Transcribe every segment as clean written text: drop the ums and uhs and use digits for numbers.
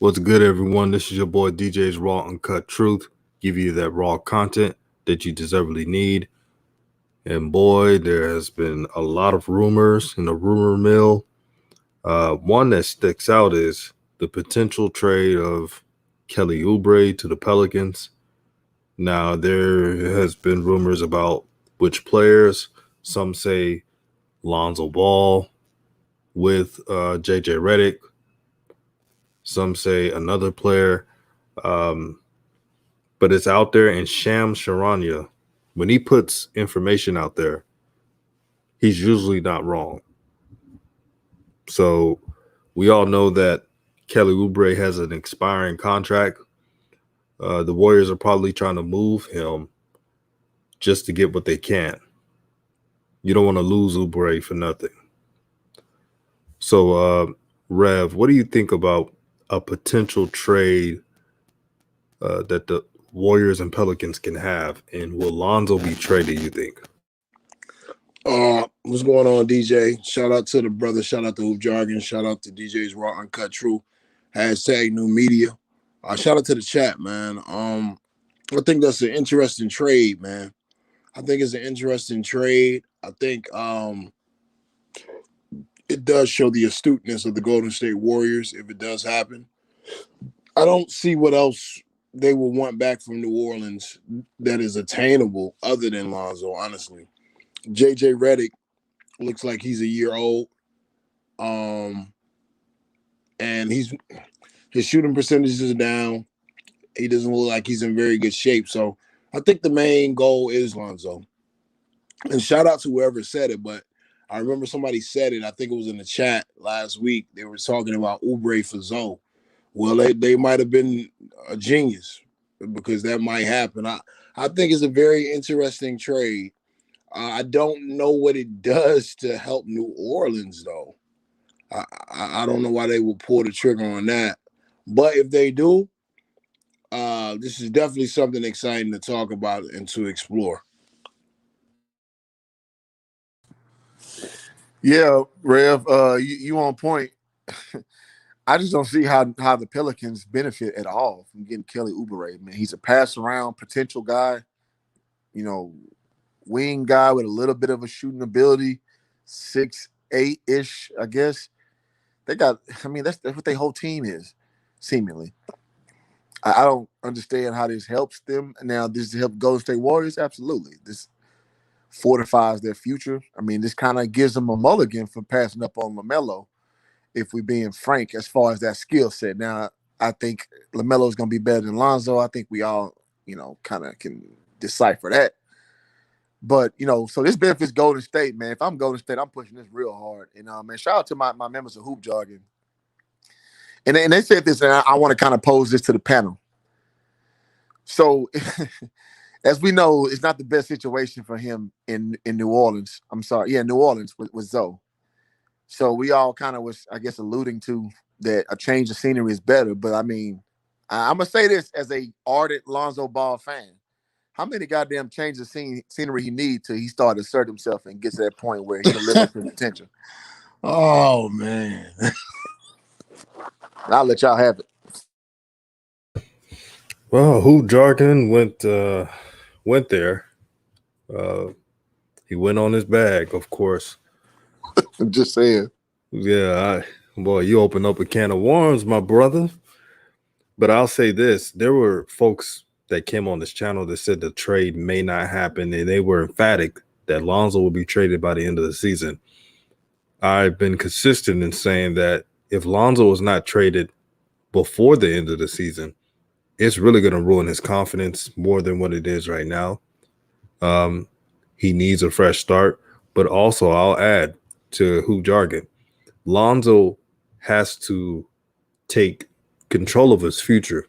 What's good, everyone? This is your boy DJ's Raw Uncut Truth. Give you that raw content that you deservedly need. And boy, there has been a lot of rumors in the rumor mill. One that sticks out is the potential trade of Kelly Oubre to the Pelicans. Now, there has been rumors about which players. Some say Lonzo Ball with JJ Redick. Some say another player. Um, but it's out there. And Sham Charania, when he puts information out there, he's usually not wrong. So we all know that Kelly Oubre has an expiring contract. The Warriors are probably trying to move him just to get what they can. You don't want to lose Oubre for nothing. So, Rev, what do you think about a potential trade that the Warriors and Pelicans can have? And will Lonzo be traded, you think? What's going on, DJ? Shout out to the brother. Shout out to Hoop Jargon. Shout out to DJ's Raw Uncut True. Hashtag new media. Shout out to the chat, man. I think that's an interesting trade, man. I think it's an interesting trade. I think it does show the astuteness of the Golden State Warriors if it does happen. I don't see what else they will want back from New Orleans that is attainable other than Lonzo, honestly. JJ Redick looks like he's a year old. And his shooting percentages are down. He doesn't look like he's in very good shape. So I think the main goal is Lonzo. And shout out to whoever said it, but I remember somebody said it. I think it was in the chat last week. They were talking about Oubre for Zoe. Well, they might have been a genius because that might happen. I think it's a very interesting trade. I don't know what it does to help New Orleans, though. I don't know why they will pull the trigger on that. But if they do, this is definitely something exciting to talk about and to explore. Yeah, Rev, you on point. I just don't see how the Pelicans benefit at all from getting Kelly Oubre. Man, he's a pass around potential guy, wing guy with a little bit of a shooting ability, 6'8" I guess. That's what their whole team is, seemingly. I don't understand how this helps them. Now, does it help Golden State Warriors? Absolutely. This fortifies their future. This kind of gives them a mulligan for passing up on LaMelo, if we're being frank, as far as that skill set. Now, I think LaMelo is going to be better than Lonzo. I think we all, kind of can decipher that. But, so this benefits Golden State, man. If I'm Golden State, I'm pushing this real hard. And, man, shout out to my members of Hoop Jargon. And they said this, and I want to kind of pose this to the panel. So, as we know, it's not the best situation for him in New Orleans. I'm sorry. Yeah, New Orleans with Zoe. So we all kind of was, I guess, alluding to that a change of scenery is better. But, I'm going to say this as a ardent Lonzo Ball fan. How many goddamn changes of scenery he need till he start to assert himself and get to that point where he can live up to his potential? Oh, man. I'll let y'all have it. Well, Hoop Jargon went there. He went on his bag, of course. I'm just saying. Yeah, boy, you opened up a can of worms, my brother. But I'll say this. There were folks that came on this channel that said the trade may not happen, and they were emphatic that Lonzo will be traded by the end of the season. I've been consistent in saying that if Lonzo is not traded before the end of the season, it's really going to ruin his confidence more than what it is right now. He needs a fresh start, but also I'll add to Hoop Jargon, Lonzo has to take control of his future.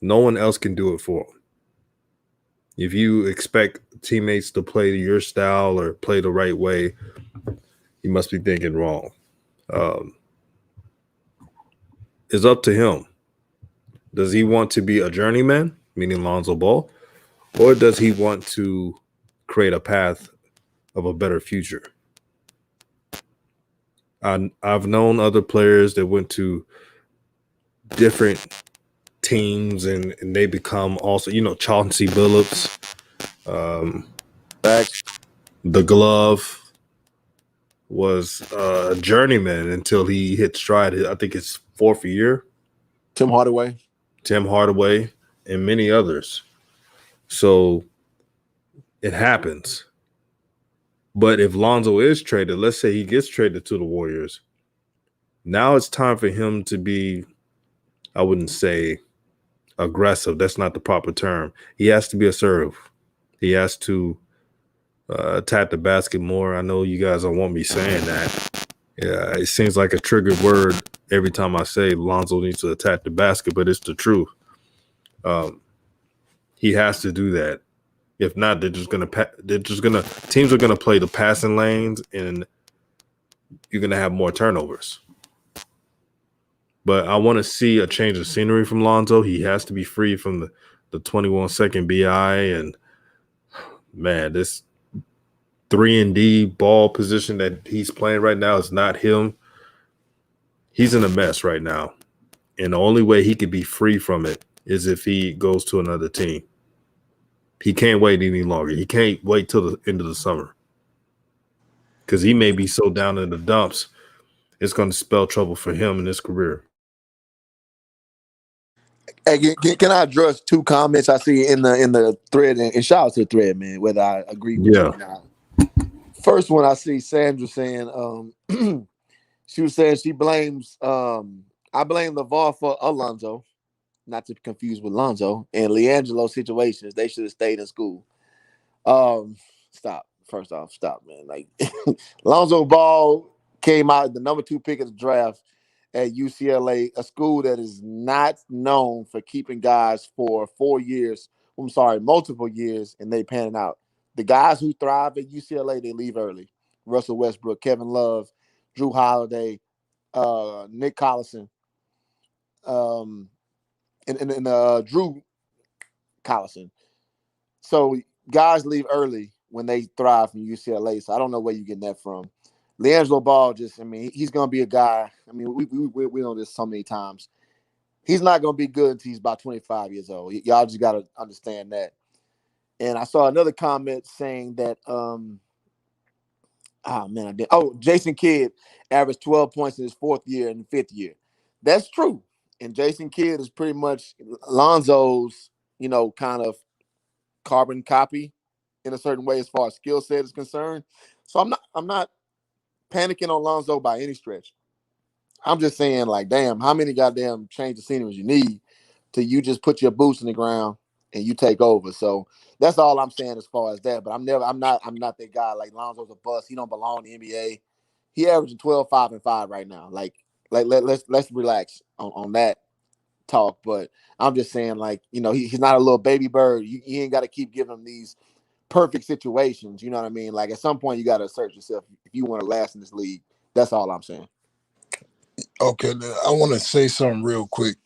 No one else can do it for him. If you expect teammates to play your style or play the right way, you must be thinking wrong. It's up to him. Does he want to be a journeyman, meaning Lonzo Ball, or does he want to create a path of a better future? I've known other players that went to different teams, and they become also, Chauncey Billups, Facts. the glove was a journeyman until he hit stride. I think it's 4th year. Tim Hardaway, and many others. So it happens. But if Lonzo is traded, let's say he gets traded to the Warriors, now it's time for him to be, I wouldn't say aggressive. That's not the proper term. He has to be assertive. He has to attack the basket more. I know you guys don't want me saying that. Yeah, it seems like a triggered word every time I say Lonzo needs to attack the basket, but it's the truth. He has to do that. If not, teams are gonna play the passing lanes, and you're gonna have more turnovers. But I want to see a change of scenery from Lonzo. He has to be free from the 21-second BI, and man, this 3-and-D ball position that he's playing right now is not him. He's in a mess right now, and the only way he could be free from it is if he goes to another team. He can't wait any longer. He can't wait till the end of the summer, because he may be so down in the dumps, it's going to spell trouble for him in his career. Hey, can I address 2 comments I see in the thread, and shout out to the thread, man, whether I agree with you or not. First one, I see Sandra saying, she was saying she blames, I blame LeVar for Alonzo, not to be confused with Lonzo, and LiAngelo's situations. They should have stayed in school. Stop. First off, stop, man. Like, Lonzo Ball came out the number 2 pick of the draft at UCLA, a school that is not known for keeping guys for 4 years. I'm sorry, multiple years, and they panning out. The guys who thrive at UCLA, they leave early. Russell Westbrook, Kevin Love, Drew Holiday, Nick Collison, and Drew Collison. So guys leave early when they thrive from UCLA. So I don't know where you're getting that from. LiAngelo Ball he's going to be a guy. I mean, we know this so many times. He's not going to be good until he's about 25 years old. Y'all just got to understand that. And I saw another comment saying that, Jason Kidd averaged 12 points in his 4th year and 5th year. That's true. And Jason Kidd is pretty much Lonzo's, kind of carbon copy in a certain way as far as skill set is concerned. So I'm not panicking on Lonzo by any stretch. I'm just saying, like, damn, how many goddamn change of scenery you need till you just put your boots in the ground and you take over. So that's all I'm saying as far as that. But I'm not that guy. Like, Lonzo's a bust. He don't belong in the NBA. He averaging 12, 5, and 5 right now. Let's relax on that talk. But I'm just saying, like, he's not a little baby bird. You ain't got to keep giving him these perfect situations. You know what I mean? Like, at some point, you got to assert yourself if you want to last in this league. That's all I'm saying. Okay, I want to say something real quick.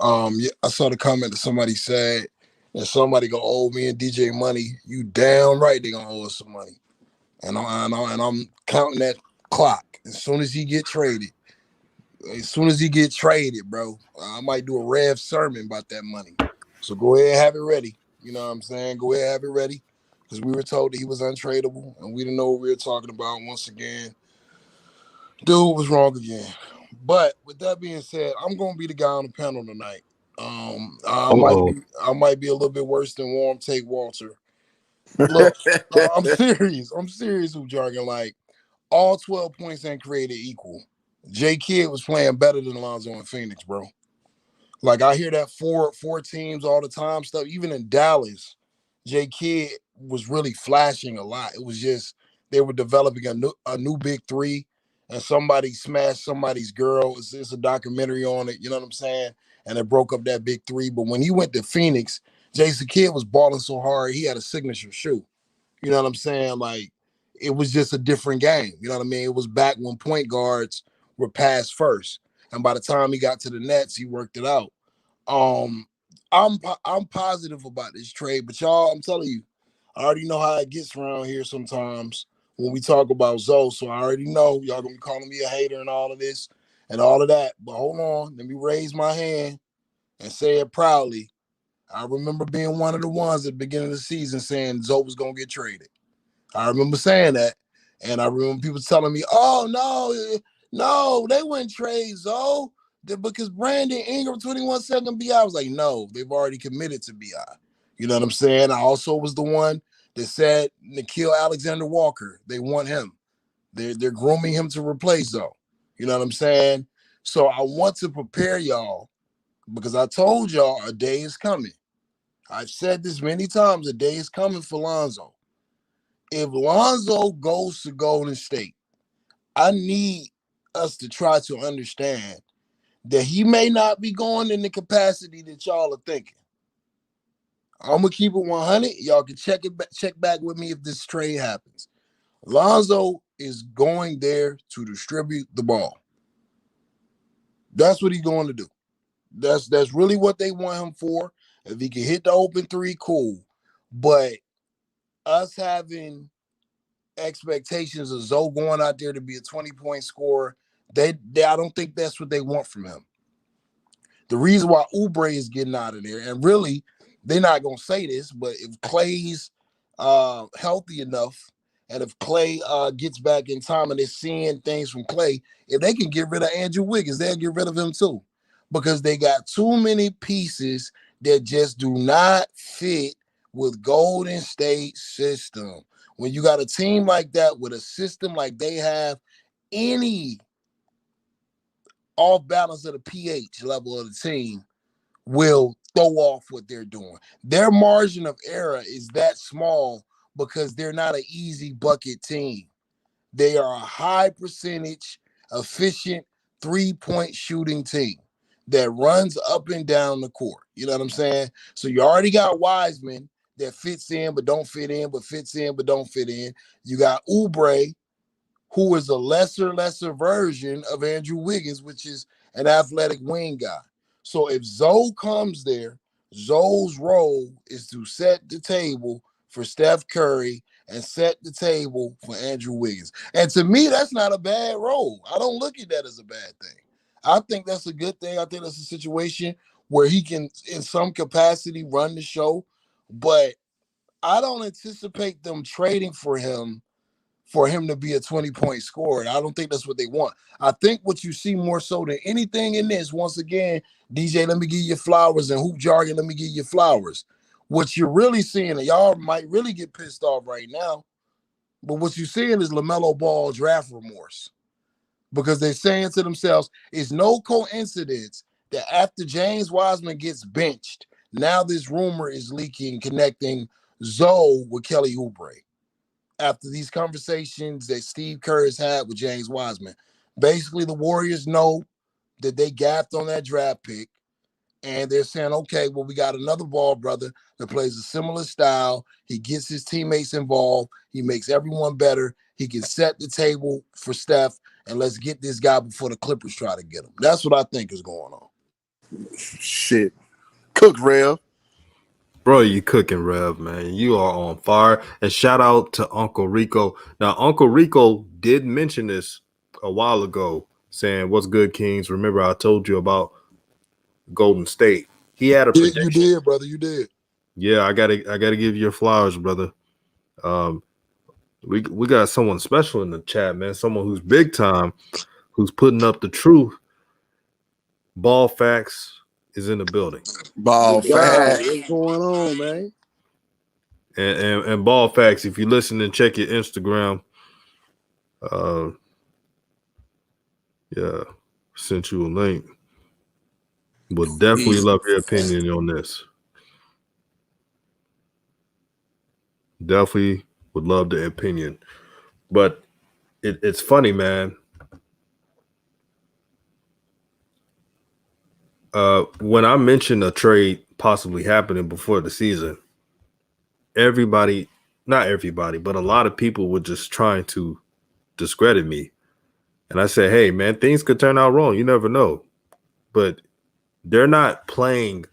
I saw the comment that somebody said that somebody gonna owe me and DJ money. You damn right they gonna owe us some money, and I'm counting that clock. As soon as he get traded, bro, I might do a Rev sermon about that money. So go ahead and have it ready. You know what I'm saying? Go ahead and have it ready, because we were told that he was untradeable, and we didn't know what we were talking about. Once again, dude was wrong again. But with that being said, I'm gonna be the guy on the panel tonight. I might be a little bit worse than Warm Take Walter. Look, I'm serious. I'm serious with jargon. Like, all 12 points ain't created equal. J Kidd was playing better than Lonzo in Phoenix, bro. Like, I hear that four teams all the time stuff. Even in Dallas, J Kidd was really flashing a lot. It was just they were developing a new big 3, and somebody smashed somebody's girl. It's a documentary on it. You know what I'm saying? And it broke up that big 3. But when he went to Phoenix, Jason Kidd was balling so hard, he had a signature shoe. You know what I'm saying? Like, it was just a different game. You know what I mean? It was back when point guards were passed first. And by the time he got to the Nets, he worked it out. I'm positive about this trade, but y'all, I'm telling you, I already know how it gets around here sometimes when we talk about Zoe. So I already know y'all gonna be calling me a hater and all of this. and all of that. But hold on, let me raise my hand and say it proudly. I remember being one of the ones at the beginning of the season saying Zoe was going to get traded. I remember saying that. And I remember people telling me, oh, no, they wouldn't trade Zoe because Brandon Ingram 21 second BI. I was like, no, they've already committed to BI. You know what I'm saying? I also was the one that said Nickeil Alexander-Walker, they want him. They're grooming him to replace Zoe. You know what I'm saying? So I want to prepare y'all because I told y'all a day is coming. I've said this many times, a day is coming for Lonzo. If Lonzo goes to Golden State, I need us to try to understand that he may not be going in the capacity that y'all are thinking. I'm going to keep it 100. Y'all can check back with me if this trade happens. Lonzo is going there to distribute the ball. That's what he's going to do. That's really what they want him for. If he can hit the open three, cool. But us having expectations of Zoe going out there to be a 20-point scorer, I don't think that's what they want from him. The reason why Oubre is getting out of there, and really, they're not going to say this, but if Clay's healthy enough, and if Clay gets back in time and they're seeing things from Clay, if they can get rid of Andrew Wiggins, they'll get rid of him too. Because they got too many pieces that just do not fit with Golden State system. When you got a team like that with a system like they have, any off balance of the pH level of the team will throw off what they're doing. Their margin of error is that small because they're not an easy bucket team. They are a high percentage, efficient three-point shooting team that runs up and down the court. You know what I'm saying? So you already got Wiseman that fits in but don't fit in, but fits in but don't fit in. You got Oubre, who is a lesser version of Andrew Wiggins, which is an athletic wing guy. So if Zoe comes there, Zoe's role is to set the table for Steph Curry and set the table for Andrew Wiggins. And to me, that's not a bad role. I don't look at that as a bad thing. I think that's a good thing. I think that's a situation where he can, in some capacity, run the show. But I don't anticipate them trading for him to be a 20-point scorer. And I don't think that's what they want. I think what you see more so than anything in this, once again, DJ, let me give you flowers, and Hoop Jargon, let me give you flowers. What you're really seeing, and y'all might really get pissed off right now, but what you're seeing is LaMelo Ball draft remorse. Because they're saying to themselves, it's no coincidence that after James Wiseman gets benched, now this rumor is leaking, connecting Zoe with Kelly Oubre. After these conversations that Steve Kerr has had with James Wiseman. Basically, the Warriors know that they gaffed on that draft pick, and they're saying, okay, well, we got another ball brother that plays a similar style. He gets his teammates involved. He makes everyone better. He can set the table for Steph, and let's get this guy before the Clippers try to get him. That's what I think is going on. Shit. Cook, Rev. Bro, you cooking, Rev, man. You are on fire. And shout out to Uncle Rico. Now, Uncle Rico did mention this a while ago, saying, what's good, Kings? Remember, I told you about Golden State. He had a prediction. You did, brother. You did. Yeah, I gotta give you your flowers, brother. We got someone special in the chat, man. Someone who's big time, who's putting up the truth. Ball Facts is in the building. Ball Facts. What's going on, man? And Ball Facts, if you listen and check your Instagram, yeah, sent you a link. Would definitely love your opinion on this. Definitely would love the opinion. But it's funny, man. When I mentioned a trade possibly happening before the season, not everybody, but a lot of people were just trying to discredit me. And I said, hey, man, things could turn out wrong. You never know. But they're not playing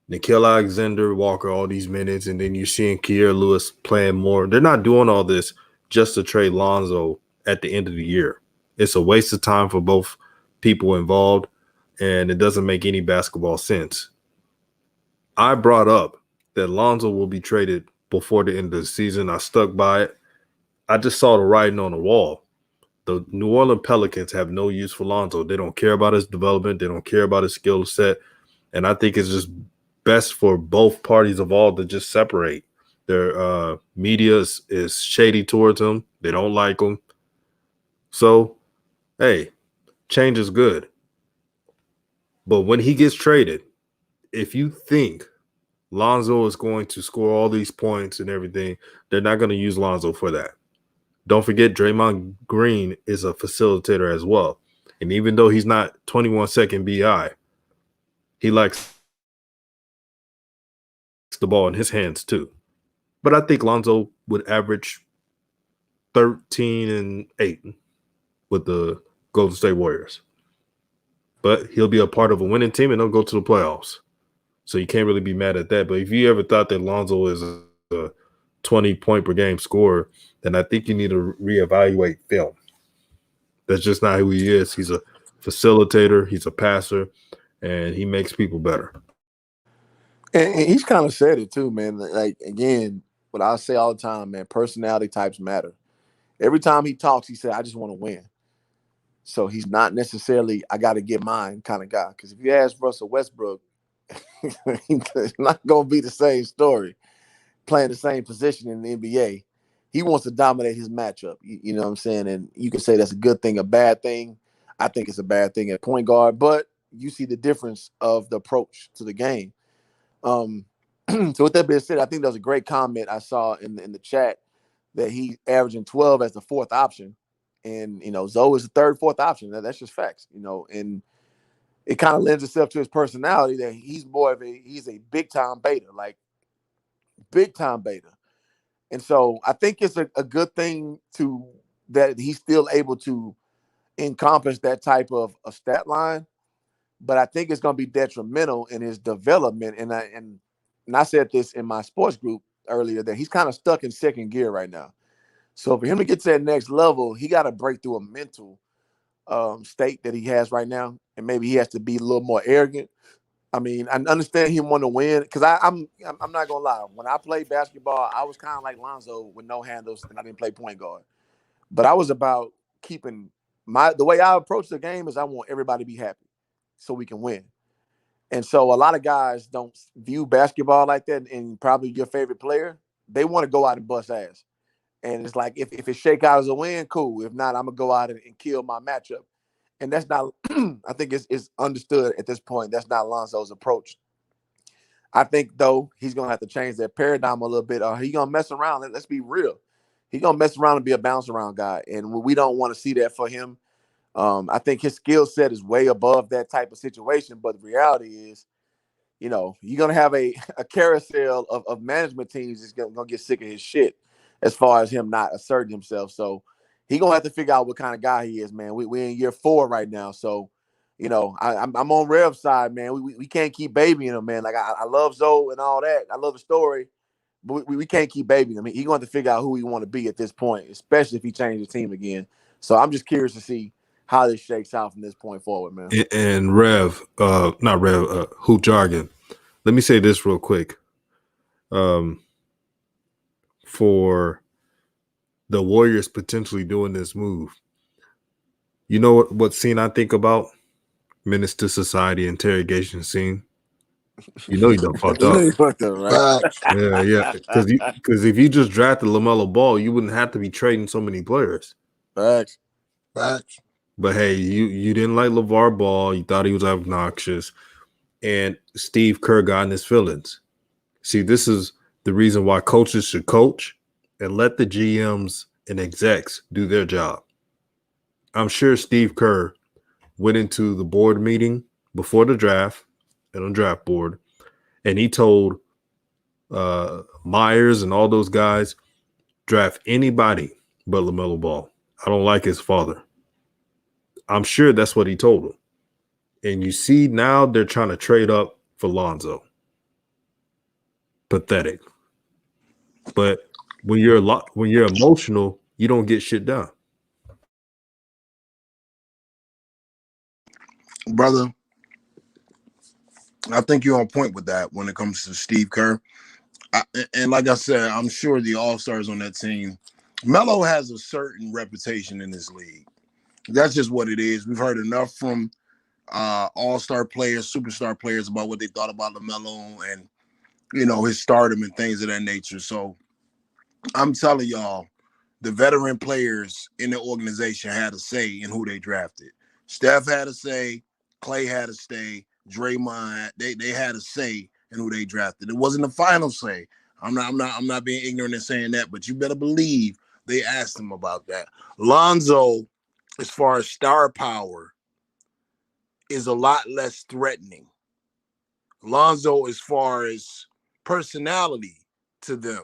Nickeil Alexander-Walker all these minutes, and then you're seeing Kierra Lewis playing more. They're not doing all this just to trade Lonzo at the end of the year. It's a waste of time for both people involved, and it doesn't make any basketball sense. I brought up that Lonzo will be traded before the end of the season. I stuck by it. I just saw the writing on the wall. The New Orleans Pelicans have no use for Lonzo. They don't care about his development. They don't care about his skill set. And I think it's just best for both parties involved to just separate. Their media is shady towards him. They don't like him. So, hey, change is good. But when he gets traded, if you think Lonzo is going to score all these points and everything, they're not going to use Lonzo for that. Don't forget, Draymond Green is a facilitator as well. And even though he's not 21-second BI, he likes the ball in his hands too. But I think Lonzo would average 13 and 8 with the Golden State Warriors. But he'll be a part of a winning team and they'll go to the playoffs. So you can't really be mad at that. But if you ever thought that Lonzo is a 20-point per game scorer, then I think you need to reevaluate film. That's just not who he is. He's a facilitator, he's a passer, and he makes people better. And he's kind of said it too, man. Like, again, what I say all the time, man, personality types matter. Every time he talks, he said, I just want to win. So he's not necessarily, I got to get mine kind of guy. Because if you ask Russell Westbrook, it's not going to be the same story playing the same position in the NBA. He wants to dominate his matchup. You know what I'm saying? And you can say that's a good thing, a bad thing. I think it's a bad thing at point guard, but you see the difference of the approach to the game. So with that being said, I think there was a great comment I saw in the chat that he averaging 12 as the fourth option. And, Zoe is the third, fourth option. That's just facts, and it kind of lends itself to his personality that he's he's a big time beta, like big time beta. And so I think it's a good thing that he's still able to encompass that type of a stat line. But I think it's going to be detrimental in his development. And I said this in my sports group earlier that he's kind of stuck in second gear right now. So for him to get to that next level, he got to break through a mental state that he has right now. And maybe he has to be a little more arrogant. I mean, I understand him want to win because I'm not gonna lie. When I played basketball, I was kind of like Lonzo with no handles, and I didn't play point guard. But I was about keeping the way I approach the game is I want everybody to be happy so we can win. And so a lot of guys don't view basketball like that. And probably your favorite player, they want to go out and bust ass. And it's like if it shake out as a win, cool. If not, I'm gonna go out and kill my matchup. And that's not, I think it's understood at this point. That's not Lonzo's approach. I think, though, he's going to have to change that paradigm a little bit. Or he's going to mess around. Let's be real. He's going to mess around and be a bounce around guy. And we don't want to see that for him. I think his skill set is way above that type of situation. But the reality is, you're going to have a carousel of management teams that's going to get sick of his shit as far as him not asserting himself. So, he's going to have to figure out what kind of guy he is, man. We're in year 4 right now. So, I'm on Rev's side, man. We can't keep babying him, man. Like, I love Zoe and all that. I love the story. But we can't keep babying him. He's going to have to figure out who he want to be at this point, especially if he changes the team again. So, I'm just curious to see how this shakes out from this point forward, man. And Rev, not Rev, Hoop Jargon. Let me say this real quick. For the Warriors potentially doing this move. You know what scene I think about? Menace to Society interrogation scene. You know you done fucked up. Right? Yeah. Because if you just drafted LaMelo Ball, you wouldn't have to be trading so many players. Facts. But hey, you didn't like LeVar Ball. You thought he was obnoxious. And Steve Kerr got in his feelings. See, this is the reason why coaches should coach and let the GMs and execs do their job. I'm sure Steve Kerr went into the board meeting before the draft and on draft board, and he told Myers and all those guys, draft anybody but LaMelo Ball. I don't like his father. I'm sure that's what he told him. And you see now they're trying to trade up for Lonzo. Pathetic. But when you're emotional, you don't get shit done. Brother, I think you're on point with that when it comes to Steve Kerr. And like I said, I'm sure the All-Stars on that team, Melo has a certain reputation in this league. That's just what it is. We've heard enough from All-Star players, superstar players about what they thought about LaMelo and, his stardom and things of that nature. So I'm telling y'all, the veteran players in the organization had a say in who they drafted. Steph had a say, Clay had a say, Draymond, they had a say in who they drafted. It wasn't the final say. I'm not being ignorant in saying that, but you better believe they asked him about that. Lonzo, as far as star power, is a lot less threatening. Lonzo, as far as personality to them,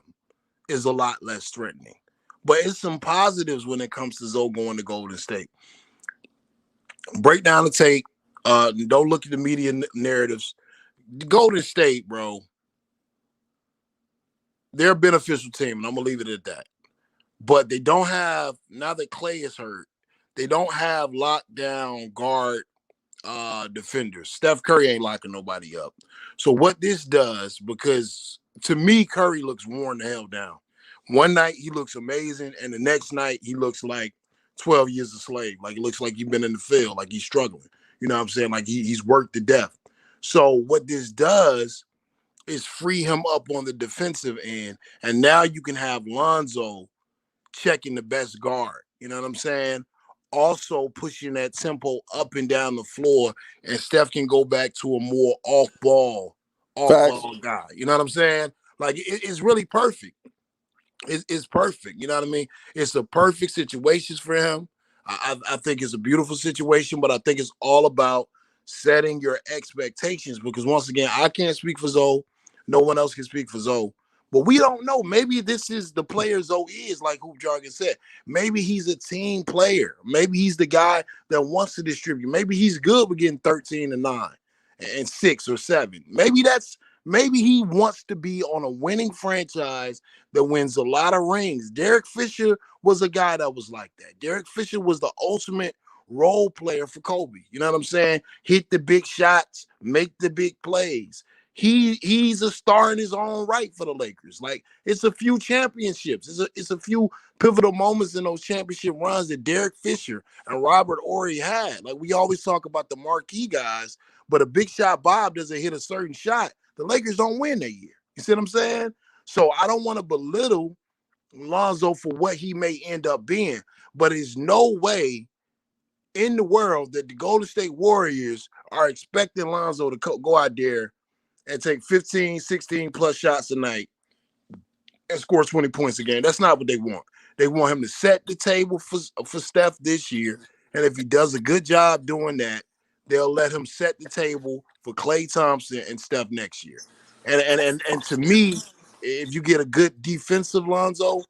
is a lot less threatening. But it's some positives when it comes to Zoe going to Golden State. Break down the tape. Don't look at the media narratives. Golden State, bro, they're a beneficial team, and I'm going to leave it at that. But they don't have, now that Clay is hurt, they don't have lockdown guard defenders. Steph Curry ain't locking nobody up. So what this does, because to me, Curry looks worn the hell down. One night he looks amazing, and the next night he looks like 12 years a slave. Like, it looks like he's been in the field, like he's struggling. You know what I'm saying? Like he's worked to death. So what this does is free him up on the defensive end, and now you can have Lonzo checking the best guard. You know what I'm saying? Also pushing that tempo up and down the floor, and Steph can go back to a more off-ball guy. You know what I'm saying? Like, it's really perfect. It's perfect. You know what I mean? It's a perfect situation for him. I think it's a beautiful situation, but I think it's all about setting your expectations, because once again, I can't speak for Zoe. No one else can speak for Zoe. But we don't know. Maybe this is the player Zoe is, like Hoop Jargon said. Maybe he's a team player. Maybe he's the guy that wants to distribute. Maybe he's good with getting 13 and 9 and 6 or 7. Maybe he wants to be on a winning franchise that wins a lot of rings. Derek Fisher was a guy that was like that. Derek Fisher was the ultimate role player for Kobe. You know what I'm saying? Hit the big shots, make the big plays. He's a star in his own right for the Lakers. Like, it's a few championships. It's a few pivotal moments in those championship runs that Derek Fisher and Robert Horry had. Like, we always talk about the marquee guys, but a big shot Bob doesn't hit a certain shot, the Lakers don't win that year. You see what I'm saying? So I don't want to belittle Lonzo for what he may end up being, but there's no way in the world that the Golden State Warriors are expecting Lonzo to go out there and take 15, 16 plus shots a night and score 20 points a game. That's not what they want. They want him to set the table for Steph this year. And if he does a good job doing that, they'll let him set the table for Klay Thompson and Steph next year. And to me, if you get a good defensive Lonzo,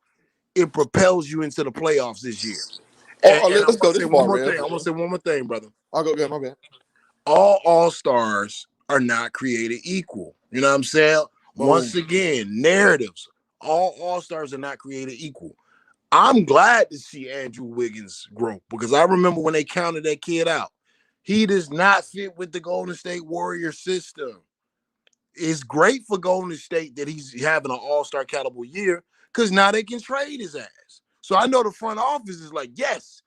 it propels you into the playoffs this year. And Let's go this far, I want to say one more thing, brother. I'll go again, my bad. All-stars are not created equal. You know what I'm saying? Boom. Once again, narratives. All-stars are not created equal. I'm glad to see Andrew Wiggins grow, because I remember when they counted that kid out. He does not fit with the Golden State Warriors system. It's great for Golden State that he's having an all-star caliber year, because now they can trade his ass. So I know the front office is like, yes,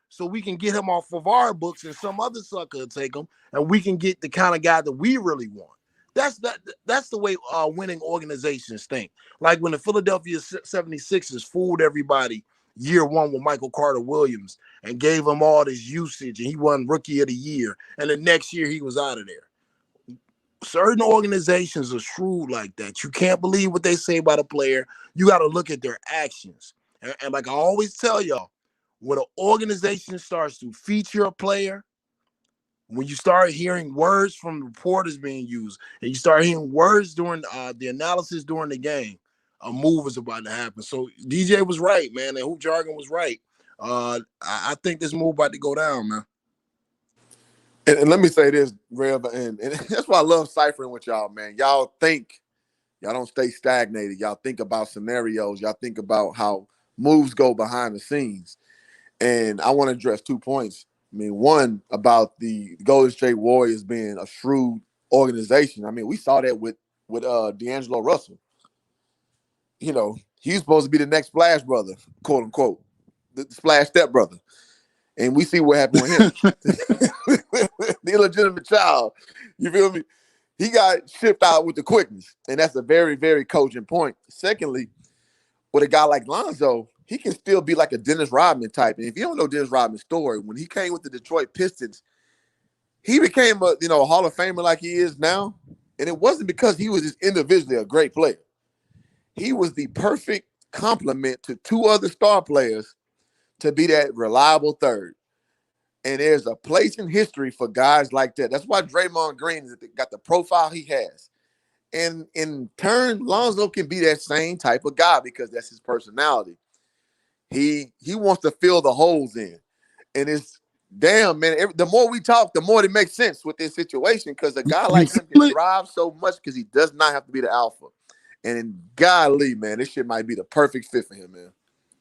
so we can get him off of our books and some other sucker will take him, and we can get the kind of guy that we really want. That's the way winning organizations think. Like when the Philadelphia 76ers fooled everybody year one with Michael Carter Williams and gave him all this usage, and he won Rookie of the Year, and the next year he was out of there. Certain organizations are shrewd like that. You can't believe what they say about a player. You got to look at their actions. And like I always tell y'all, when an organization starts to feature a player, when you start hearing words from reporters being used, and you start hearing words during the analysis during the game, a move is about to happen. So DJ was right, man, and Hoop Jargon was right. I think this move about to go down, man. And let me say this, Rev, and that's why I love ciphering with y'all, man. Y'all don't stay stagnated. Y'all think about scenarios. Y'all think about how moves go behind the scenes. And I want to address 2 points I mean, one about the Golden State Warriors being a shrewd organization. I mean, we saw that with D'Angelo Russell. You know, he's supposed to be the next Splash brother, quote unquote, the Splash step brother. And we see what happened with him. The illegitimate child. You feel me? He got shipped out with the quickness. And that's a very, very cogent point. Secondly, with a guy like Lonzo, he can still be like a Dennis Rodman type. And if you don't know Dennis Rodman's story, when he came with the Detroit Pistons, he became a Hall of Famer like he is now. And it wasn't because he was just individually a great player. He was the perfect complement to two other star players to be that reliable third. And there's a place in history for guys like that. That's why Draymond Green has got the profile he has. And in turn, Lonzo can be that same type of guy because that's his personality. He wants to fill the holes in. And it's, damn, man, the more we talk, the more it makes sense with this situation because a guy like him can drive so much because he does not have to be the alpha. And golly, man, this shit might be the perfect fit for him, man.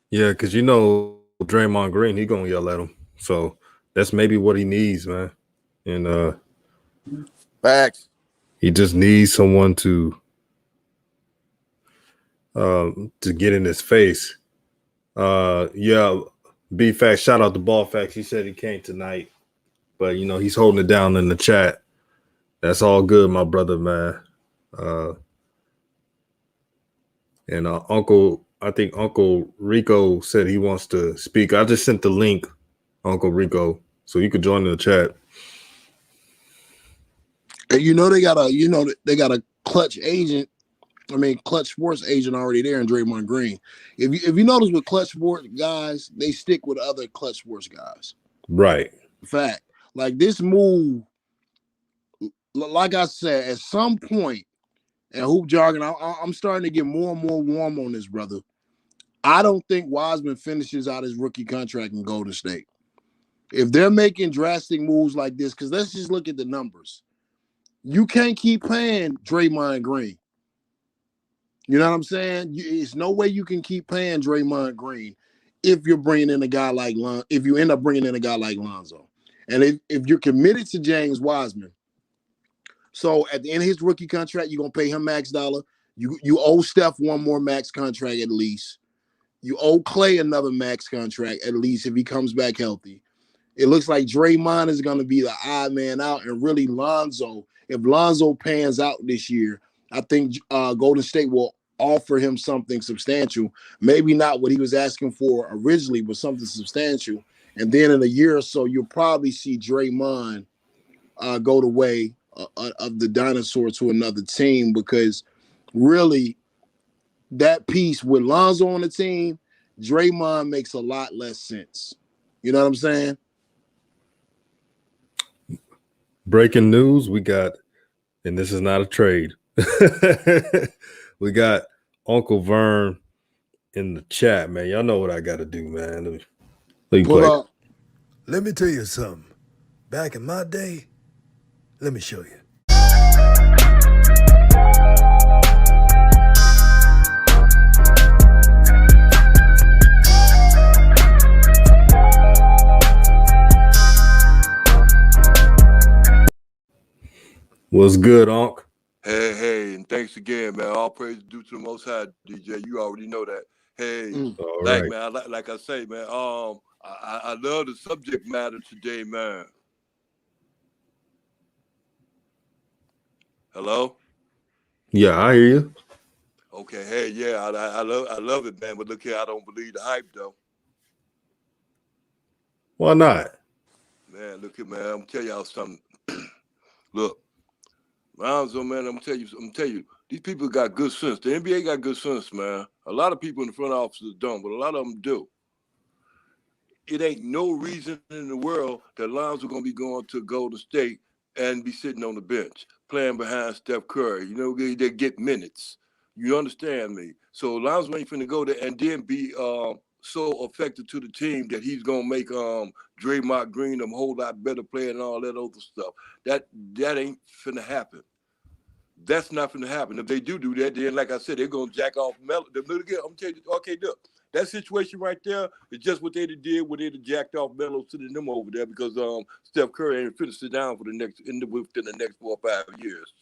Yeah, because Draymond Green, he gonna yell at him. So that's maybe what he needs, man. And facts. He just needs someone to get in his face. Yeah, B Facts, shout out to Ball Facts. He said he came tonight, but he's holding it down in the chat. That's all good, my brother, man. And I think Uncle Rico said he wants to speak. I just sent the link, Uncle Rico, so you could join in the chat. And they got a clutch agent. I mean, clutch sports agent already there in Draymond Green. If you notice with clutch sports guys, they stick with other clutch sports guys. Right. In fact, like this move, like I said, at some point, and hoop jargon, I'm starting to get more and more warm on this, brother. I don't think Wiseman finishes out his rookie contract in Golden State. If they're making drastic moves like this, because let's just look at the numbers. You can't keep paying Draymond Green. You know what I'm saying? It's no way you can keep paying Draymond Green if you're bringing in a guy like if you end up bringing in a guy like Lonzo. And if you're committed to James Wiseman, so at the end of his rookie contract, you're going to pay him max dollar. You owe Steph one more max contract at least. You owe Clay another max contract at least if he comes back healthy. It looks like Draymond is going to be the odd man out, and really Lonzo. If Lonzo pans out this year, I think Golden State will offer him something substantial. Maybe not what he was asking for originally, but something substantial. And then in a year or so, you'll probably see Draymond go the way of the dinosaur to another team, because really that piece with Lonzo on the team, Draymond makes a lot less sense. You know what I'm saying? Breaking news, we got, and this is not a trade. We got Uncle Vern in the chat, man. Y'all know what I got to do, man. Let me Pull play. up. Let me tell you something. Back in my day, let me show you. What's good, Unc? Hey, and thanks again, man. All praise due to the Most High, DJ. You already know that. Hey, All like, right. man, like I say, man, I love the subject matter today, man. Hello? Yeah, I hear you. Okay, hey, yeah, I love it, man. But look here, I don't believe the hype, though. Why not? Man, look here, man. I'm gonna tell y'all something. Look, Lonzo, man, I'm gonna tell you, these people got good sense. The NBA got good sense, man. A lot of people in the front offices don't, but a lot of them do. It ain't no reason in the world that Lonzo gonna be going to Golden State and be sitting on the bench playing behind Steph Curry. You know, they get minutes. You understand me? So Lonzo ain't finna go there and then be so effective to the team that he's gonna make Draymond Green a whole lot better player and all that other stuff. That ain't finna happen. That's not finna happen. If they do that, then like I said, they're gonna jack off Melo. I'm telling you, okay, look. that situation right there is just what they did when they jacked off Melo sitting them over there because Steph Curry ain't finished sit down for within the next 4 or 5 years.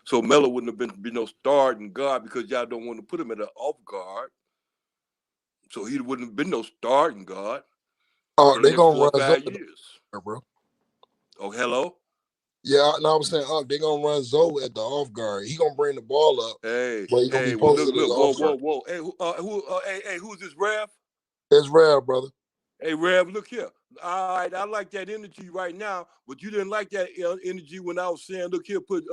So Melo wouldn't have been no starting guard because y'all don't want to put him at an off guard. So he wouldn't have been no starting guard Oh, for the they next 4 gonna or run 5 Zoe, years. bro. Oh, hello. Yeah, no, I'm saying they gonna run Zoe at the off guard. He gonna bring the ball up, Hey, but he gonna be well, posted as look, the whoa, off guard. whoa. Hey, who's this, Rev? It's rare, brother. Hey, Rev, look here. All right, I like that energy right now, but you didn't like that energy when I was saying, look here, put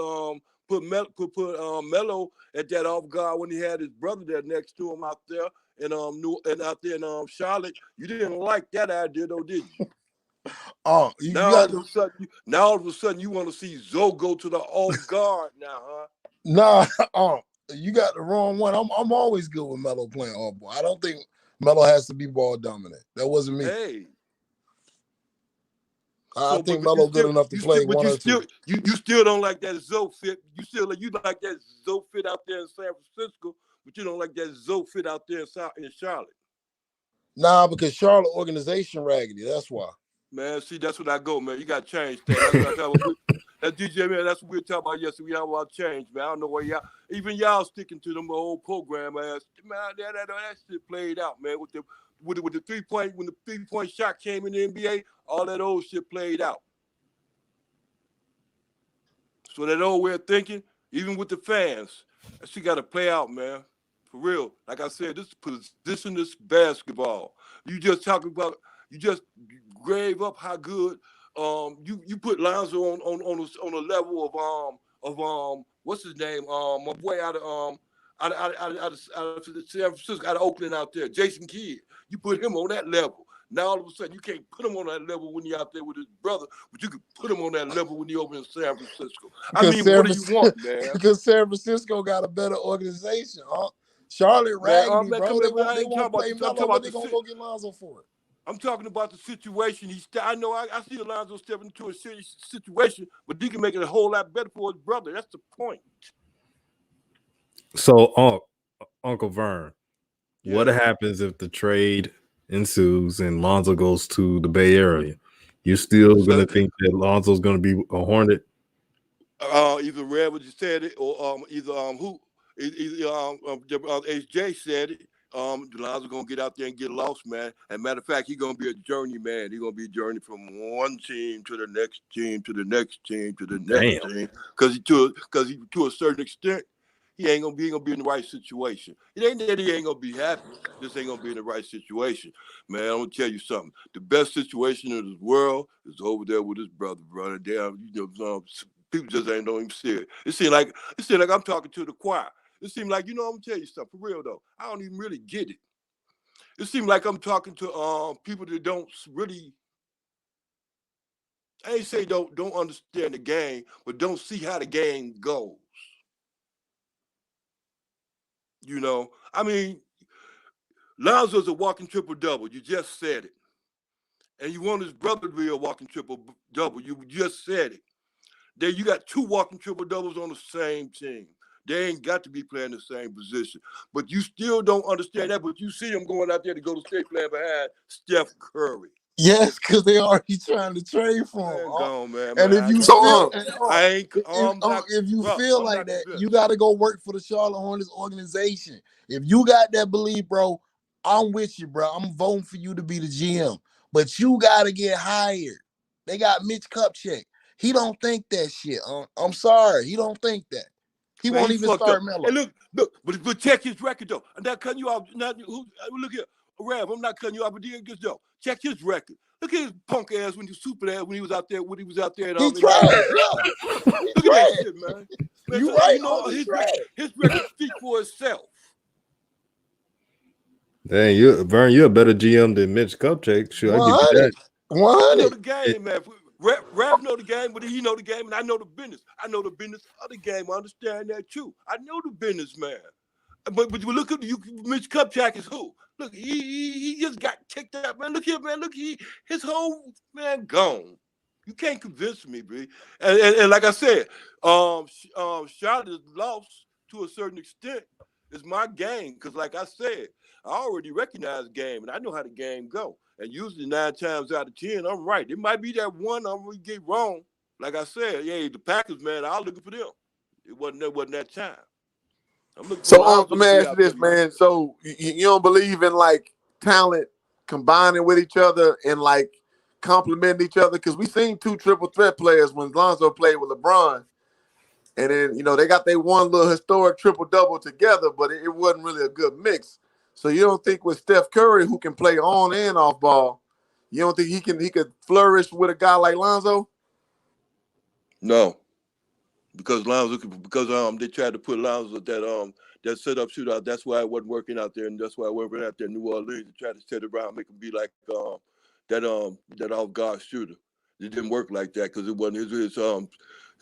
Melo at that off guard when he had his brother there next to him out there out there in Charlotte. You didn't like that idea, though, did you? Oh, you Now got all of a sudden you want to see Zoe go to the off guard now, huh? nah. You got the wrong one. I'm always good with Melo playing off ball. I don't think Melo has to be ball dominant. That wasn't me. Hey. I think Melo good enough to play one or two. You still don't like that Zoe fit. You like that Zoe fit out there in San Francisco, but you don't like that Zoe fit out there in Charlotte. Nah, because Charlotte organization raggedy. That's why. Man, see, that's what I go, man. You got to change that. That's what I talk about. That DJ, man, that's what we were talking about yesterday. We have about change, man. I don't know why y'all sticking to them old program ass. Man, that shit played out, man. With the 3-point, when the 3-point shot came in the NBA, all that old shit played out. So that old way of thinking, even with the fans, that shit got to play out, man. For real. Like I said, this positionless basketball. You just grave up how good you put Lonzo on a level of what's his name, my boy out of San Francisco, out of Oakland out there, Jason Kidd. You put him on that level. Now all of a sudden you can't put him on that level when you're out there with his brother, but you can put him on that level when you're over in San Francisco. I mean, what do you want, man? Because San Francisco got a better organization, huh? Charlotte raggedy, bro. They won't play Melo, but they gonna go get Lonzo for it. I'm talking about the situation. I know I see Lonzo stepping into a serious situation, but he can make it a whole lot better for his brother. That's the point. So, Uncle Vern, what happens if the trade ensues and Lonzo goes to the Bay Area? You still gonna think that Lonzo's gonna be a Hornet? Either Red what you said it, or HJ said it. Lonzo's gonna get out there and get lost, man. And matter of fact, he's gonna be a journey, man. He's gonna be a journey from one team to the next team to the next team to the next team. Because to a certain extent, he ain't gonna be in the right situation. It ain't that he ain't gonna be happy. Just ain't gonna be in the right situation, man. I'm gonna tell you something. The best situation in this world is over there with his brother. Damn, people just don't even see it. It seems like I'm talking to the choir. It seems like, I'm gonna tell you something for real though. I don't even really get it. It seems like I'm talking to people that don't really. I ain't say don't understand the game, but don't see how the game goes. I mean, Lonzo's a walking triple-double. You just said it. And you want his brother to be a walking triple-double. You just said it. There you got 2 walking triple-doubles on the same team. They ain't got to be playing the same position. But you still don't understand that. But you see them going out there to go to state playing behind Steph Curry. Yes, because they already trying to trade for him. Gone, man. And if you feel like that, you got to go work for the Charlotte Hornets organization. If you got that belief, bro, I'm with you, bro. I'm voting for you to be the GM. But you got to get hired. They got Mitch Kupchak. He don't think that shit. I'm sorry. He don't think that. He won't even start Melo. Hey, look, but check his record, though. I'm not cutting you off. Look here. Rev, I'm not cutting you off, but though. Check his record. Look at his punk ass when he was out there. He tried. Yeah. Look at that shit, man. You right. His record speaks for itself. Dang, Vern, you're a better GM than Mitch Kupchak. Sure, I give you that. 100. I know the game, man. Rev know the game, but he know the game, and I know the business. I know the business of the game. I understand that too. I know the business, man. But you look at Mitch Kupchak is who? Look, he just got kicked out, man. Look here, man. Look, his whole man gone. You can't convince me, B. And like I said, Charlotte is lost to a certain extent. It's my game because, like I said, I already recognize the game, and I know how the game go. And usually 9 times out of 10, I'm right. It might be that one I'm going to get wrong. Like I said, yeah, the Packers, man, I was looking for them. It wasn't that time. I'm looking for So, Lonzo let me to be ask you out this, there, man. man. So, you don't believe in like talent combining with each other and like complementing each other? Because we seen 2 triple threat players when Lonzo played with LeBron, and then they got their one little historic triple double together, but it wasn't really a good mix. So, you don't think with Steph Curry, who can play on and off ball, you don't think he could flourish with a guy like Lonzo? No, because they tried to put Lonzo that set up shootout. That's why it wasn't working out there, and that's why it wasn't out there in New Orleans. They tried to set it around, make him be like that off guard shooter. It didn't work like that because it wasn't his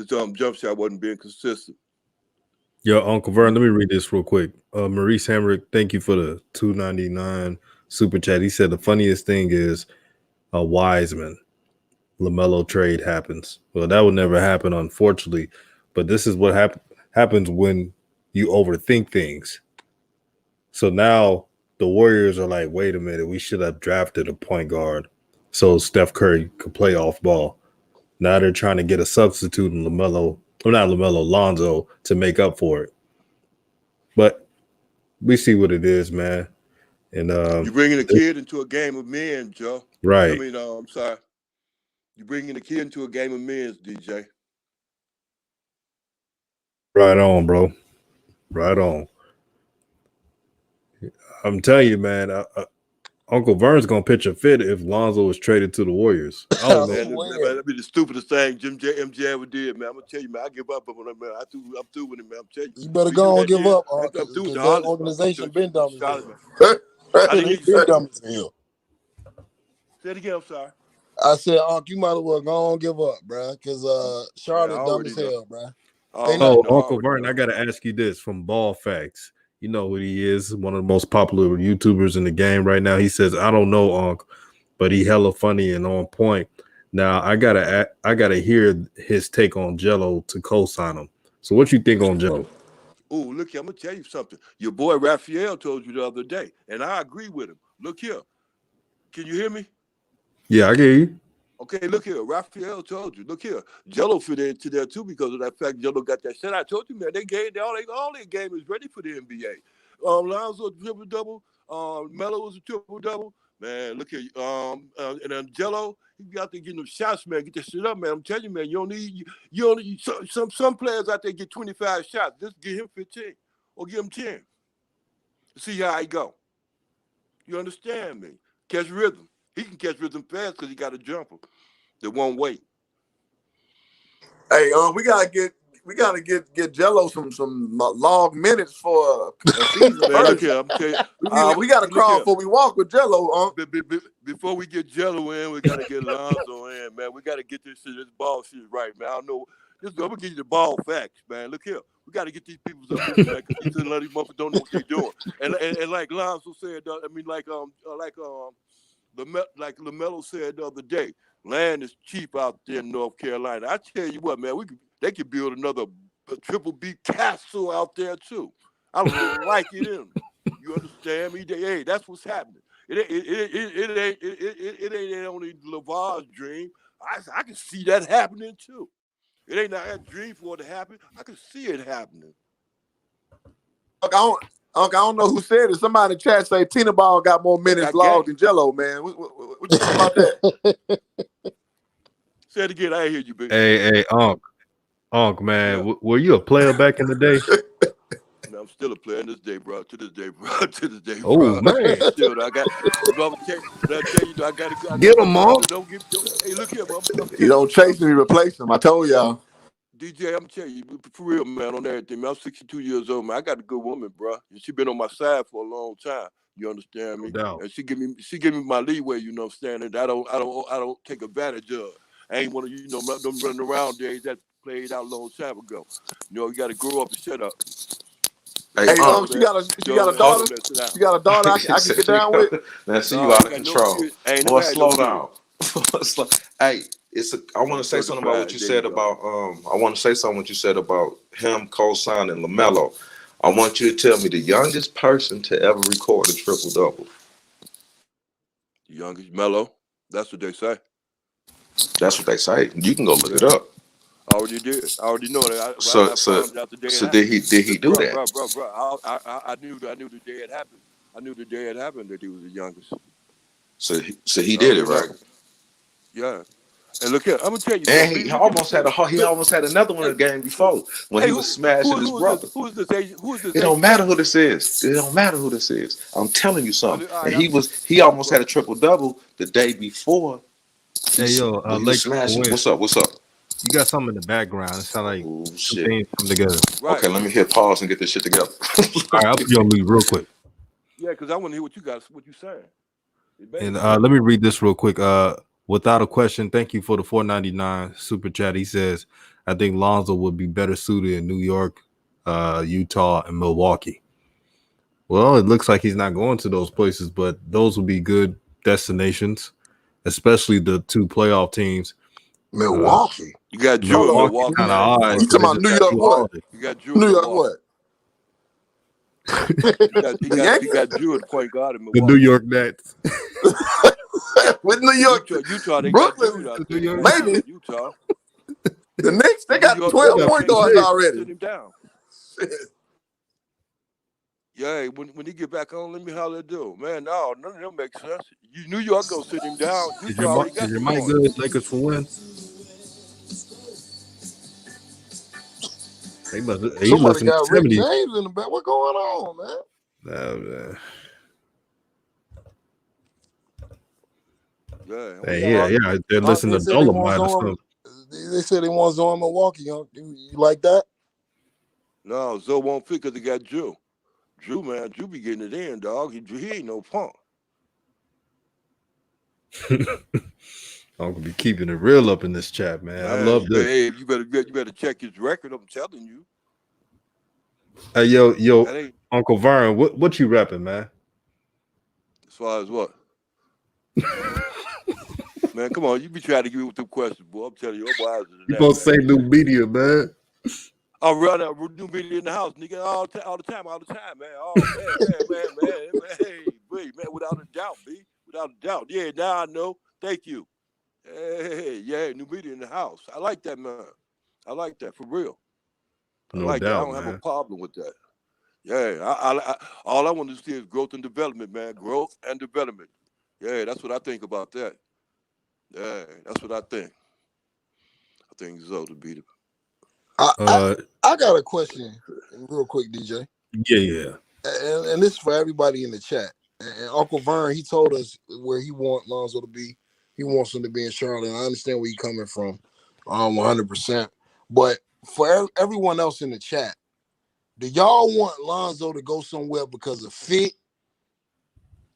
jump shot wasn't being consistent. Yo, Uncle Vern, let me read this real quick. Maurice Hamrick, thank you for the $2.99 super chat. He said the funniest thing is a Wiseman LaMelo trade happens. Well, that would never happen, unfortunately. But this is what happens when you overthink things. So now the Warriors are like, wait a minute, we should have drafted a point guard so Steph Curry could play off ball. Now they're trying to get a substitute in Lonzo to make up for it. But we see what it is, man. And you're bringing a kid into a game of men, Joe. Right. I mean, I'm sorry. You're bringing a kid into a game of men, DJ. Right on, bro. Right on. I'm telling you, man. Uncle Vern's gonna pitch a fit if Lonzo was traded to the Warriors. I don't know. Man, that'd be the stupidest thing MJ ever did, man. I'm gonna tell you, man. I give up on him, man. I'm through with him, man. I'm telling you. You better go and give up, I'm through with the that organization been dumb as hell. I didn't hear you. Dumb as hell. Say it again. I'm sorry. I said, Unc, you might as well go and give up, bro, because Charlotte dumb as hell, bro. Uncle Vern, I gotta ask you this from Ball Facts. You know who he is, one of the most popular YouTubers in the game right now. He says, I don't know, Unc, but he hella funny and on point. Now I gotta hear his take on Jello to co-sign him. So what you think on Jello? Oh, look here, I'm gonna tell you something. Your boy Raphael told you the other day, and I agree with him. Look here. Can you hear me? Yeah, I hear you. Okay, look here. Raphael told you. Look here. Jello fit into there too because of that fact Jello got that shit. I told you, man, all their game is ready for the NBA. Lonzo triple double. Melo was a triple double. Man, look here. And then Jello, he got to get them shots, man. Get that shit up, man. I'm telling you, man, you don't need some players out there get 25 shots. Just give him 15 or give him 10. See how he go. You understand me? Catch rhythm. He can catch rhythm fast because he got a jumper that won't wait. Hey, we gotta get Jello some log minutes for a season. Man, look here, I'm telling you, we gotta crawl before we walk with Jello. Before we get Jello in, we gotta get Lonzo in, man. We gotta get this ball shit right, man. I don't know. I'm gonna give you the ball facts, man. Look here. We got to get these people up here, man, because these motherfuckers don't know what they're doing. And like Lonzo said, like LaMelo said the other day, land is cheap out there in North Carolina. I tell you what, man, they could build another Triple B castle out there too. I don't like it in them. You understand me? Hey, that's what's happening. It ain't only LeVar's dream. I can see that happening too. It ain't not that dream for it to happen. I can see it happening. I don't know who said it. Somebody in the chat say Tina Ball got more minutes logged than Jello, man. What you think about that? Say it again. I hear you, baby. Hey, Unc, man. Yeah. Were you a player back in the day? Man, I'm still a player in this day, bro. To this day, bro. Oh, man. Still, I got. I tell you, I gotta get him, Unc. Hey, look here, bro. You don't chase him, you replace him. I told y'all. DJ, I'm telling you, for real, man, on everything, man. I'm 62 years old, man. I got a good woman, bro. And she been on my side for a long time. You understand me? No. And she give me my leeway, you know what I'm saying? And I don't take advantage of. I ain't one of them running around days that played out a long time ago. You got to grow up and shut up. Hey, she got a daughter. She got a daughter I can get down with. Man, see you out of control. Boy, slow down. Hey, I want to say something about what you said about. I want to say something what you said about him co-signing LaMelo. I want you to tell me the youngest person to ever record a triple-double. The youngest, Melo. That's what they say. That's what they say. You can go look it up. I already did. I already know that. So did he do that? Bro. I knew the day it happened. I knew the day it happened that he was the youngest. So he did it, right? Yeah. And look here, I'm gonna tell you. And he almost had another one in the game before when he was smashing his brother. Who is this? It don't matter who this is. It don't matter who this is. I'm telling you something. And he almost had a triple-double the day before. Hey yo, What's up? You got something in the background. It sounds like shit. things come together. Right. Okay, let me hit pause and get this shit together. All right, I'll put you on mute real quick. Yeah, because I want to hear what you saying. And let me read this real quick. Without a question, thank you for the $4.99 super chat. He says, I think Lonzo would be better suited in New York, Utah, and Milwaukee. Well, it looks like he's not going to those places, but those would be good destinations, especially the two playoff teams. Milwaukee. You got Drew. Milwaukee kind of odd. You talking about New York what? You got Drew. New York what? You got Drew at point guard in Milwaukee. The New York Nets. With New York, Utah, they Brooklyn, got Drew maybe. Utah. The Knicks, they got 12 point guards already. Sit him down. Yeah, when he get back on, let me holler at do. Man, no, none of them make sense. New York go sit him down. Is your mic good? Lakers for win. Somebody got Rick James in the back. What's going on, man? No, man. Yeah. They're listening to Dolomite or something. They said they want Zoe in Milwaukee. You like that? No, Zoe won't fit because they got Drew. Drew, man, Drew be getting it in, dog. He ain't no punk. I'm gonna be keeping it real up in this chat, man. I love this. Hey, you better check his record. I'm telling you. Hey, yo, Uncle Vern, what you rapping, man? As far as what? Man, come on, you be trying to give me with them questions, boy. I'm telling you, I'm wiser than that. You gonna say new media, man? I'll run out new media in the house, nigga, all the time, man. Oh, man. Hey, man, without a doubt, B. Without a doubt. Yeah, now I know. Thank you. Hey, yeah, new media in the house. I like that, man. I like that, for real. No doubt, I don't have a problem with that. Yeah, all I want to see is growth and development, man. Growth and development. Yeah, that's what I think about that. Yeah, that's what I think. I think Zoe to be the. I got a question, real quick, DJ. Yeah. And this is for everybody in the chat. And Uncle Vern, he told us where he wants Lonzo to be. He wants him to be in Charlotte. And I understand where he's coming from, 100%. But for everyone else in the chat, do y'all want Lonzo to go somewhere because of fit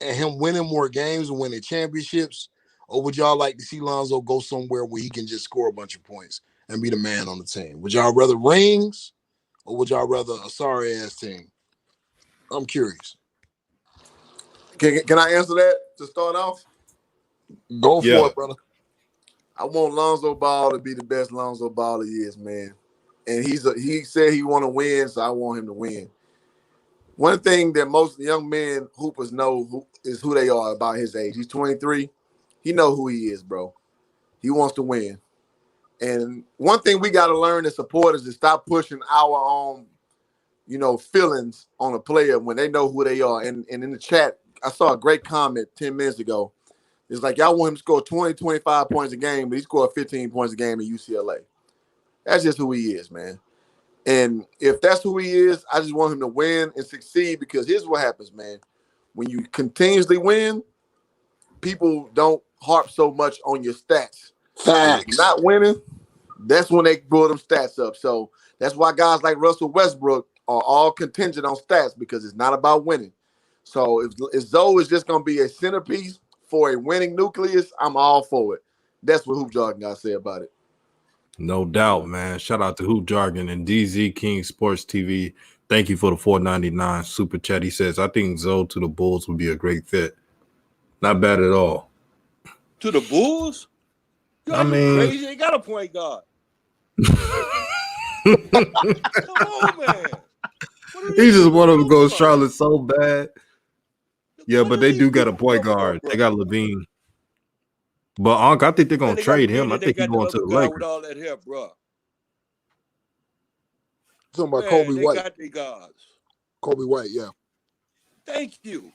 and him winning more games and winning championships? Or would y'all like to see Lonzo go somewhere where he can just score a bunch of points and be the man on the team? Would y'all rather rings or would y'all rather a sorry-ass team? I'm curious. Can I answer that to start off? Go for it, brother. I want Lonzo Ball to be the best Lonzo Ball he is, man. And he said he want to win, so I want him to win. One thing that most young men hoopers know is who they are about his age. He's 23. He know who he is, bro. He wants to win. And one thing we got to learn as supporters is stop pushing our own, feelings on a player when they know who they are. And in the chat, I saw a great comment 10 minutes ago. It's like, y'all want him to score 20, 25 points a game, but he scored 15 points a game in UCLA. That's just who he is, man. And if that's who he is, I just want him to win and succeed, because here's what happens, man. When you continuously win, people don't harp so much on your stats. Facts. Not winning, that's when they build them stats up. So that's why guys like Russell Westbrook are all contingent on stats, because it's not about winning. So if Zoe is just going to be a centerpiece for a winning nucleus, I'm all for it. That's what Hoop Jargon got to say about it. No doubt, man. Shout out to Hoop Jargon and DZ King Sports TV. Thank you for the $4.99 super chat. He says, I think Zoe to the Bulls would be a great fit. Not bad at all. To the Bulls? I mean, crazy. They got a point guard. Come on, man. He just want him to go Charlotte so bad. Yeah, but they do got a point guard. They got Levine. But Unc, I think they're gonna trade him. I think he's going to the Lakers. With all that hair, bro. Talking about Kobe they White. Got their guards. Kobe White, yeah. Thank you.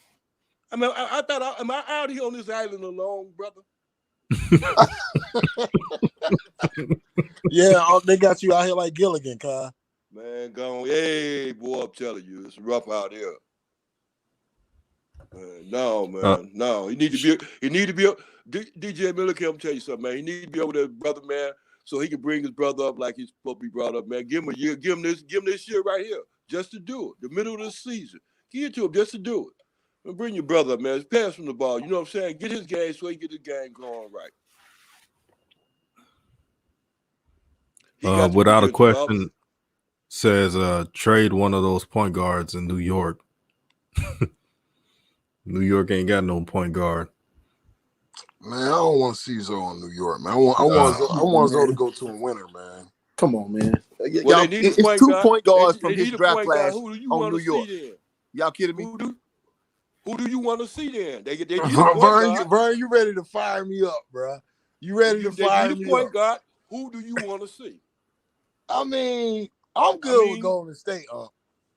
I mean, I thought, am I out here on this island alone, brother? Yeah, they got you out here like Gilligan, Kai. Man, go on. Hey, boy, I'm telling you, it's rough out here. No, man, no. He need to be. DJ Miller, I'm tell you something, man. He need to be over there, brother, man, so he can bring his brother up like he's supposed to be brought up, man. Give him a year. Give him this year right here, just to do it. The middle of the season, give it to him just to do it. And bring your brother up, man. Pass him the ball. You know what I'm saying? Get his game so he get his game going right. Without a question, says trade one of those point guards in New York. New York ain't got no point guard. Man, I don't want to see Zoe in New York, man. I want Zoe to go to a winner, man. Come on, man. Well, it's 2 point guards from his draft class Who do you on want New to York. see then? Y'all kidding me? Who do you want to see then? They Vern, you ready to fire me up, bro? You ready to fire me up? God, who do you want to see? I mean, I'm good with Golden State.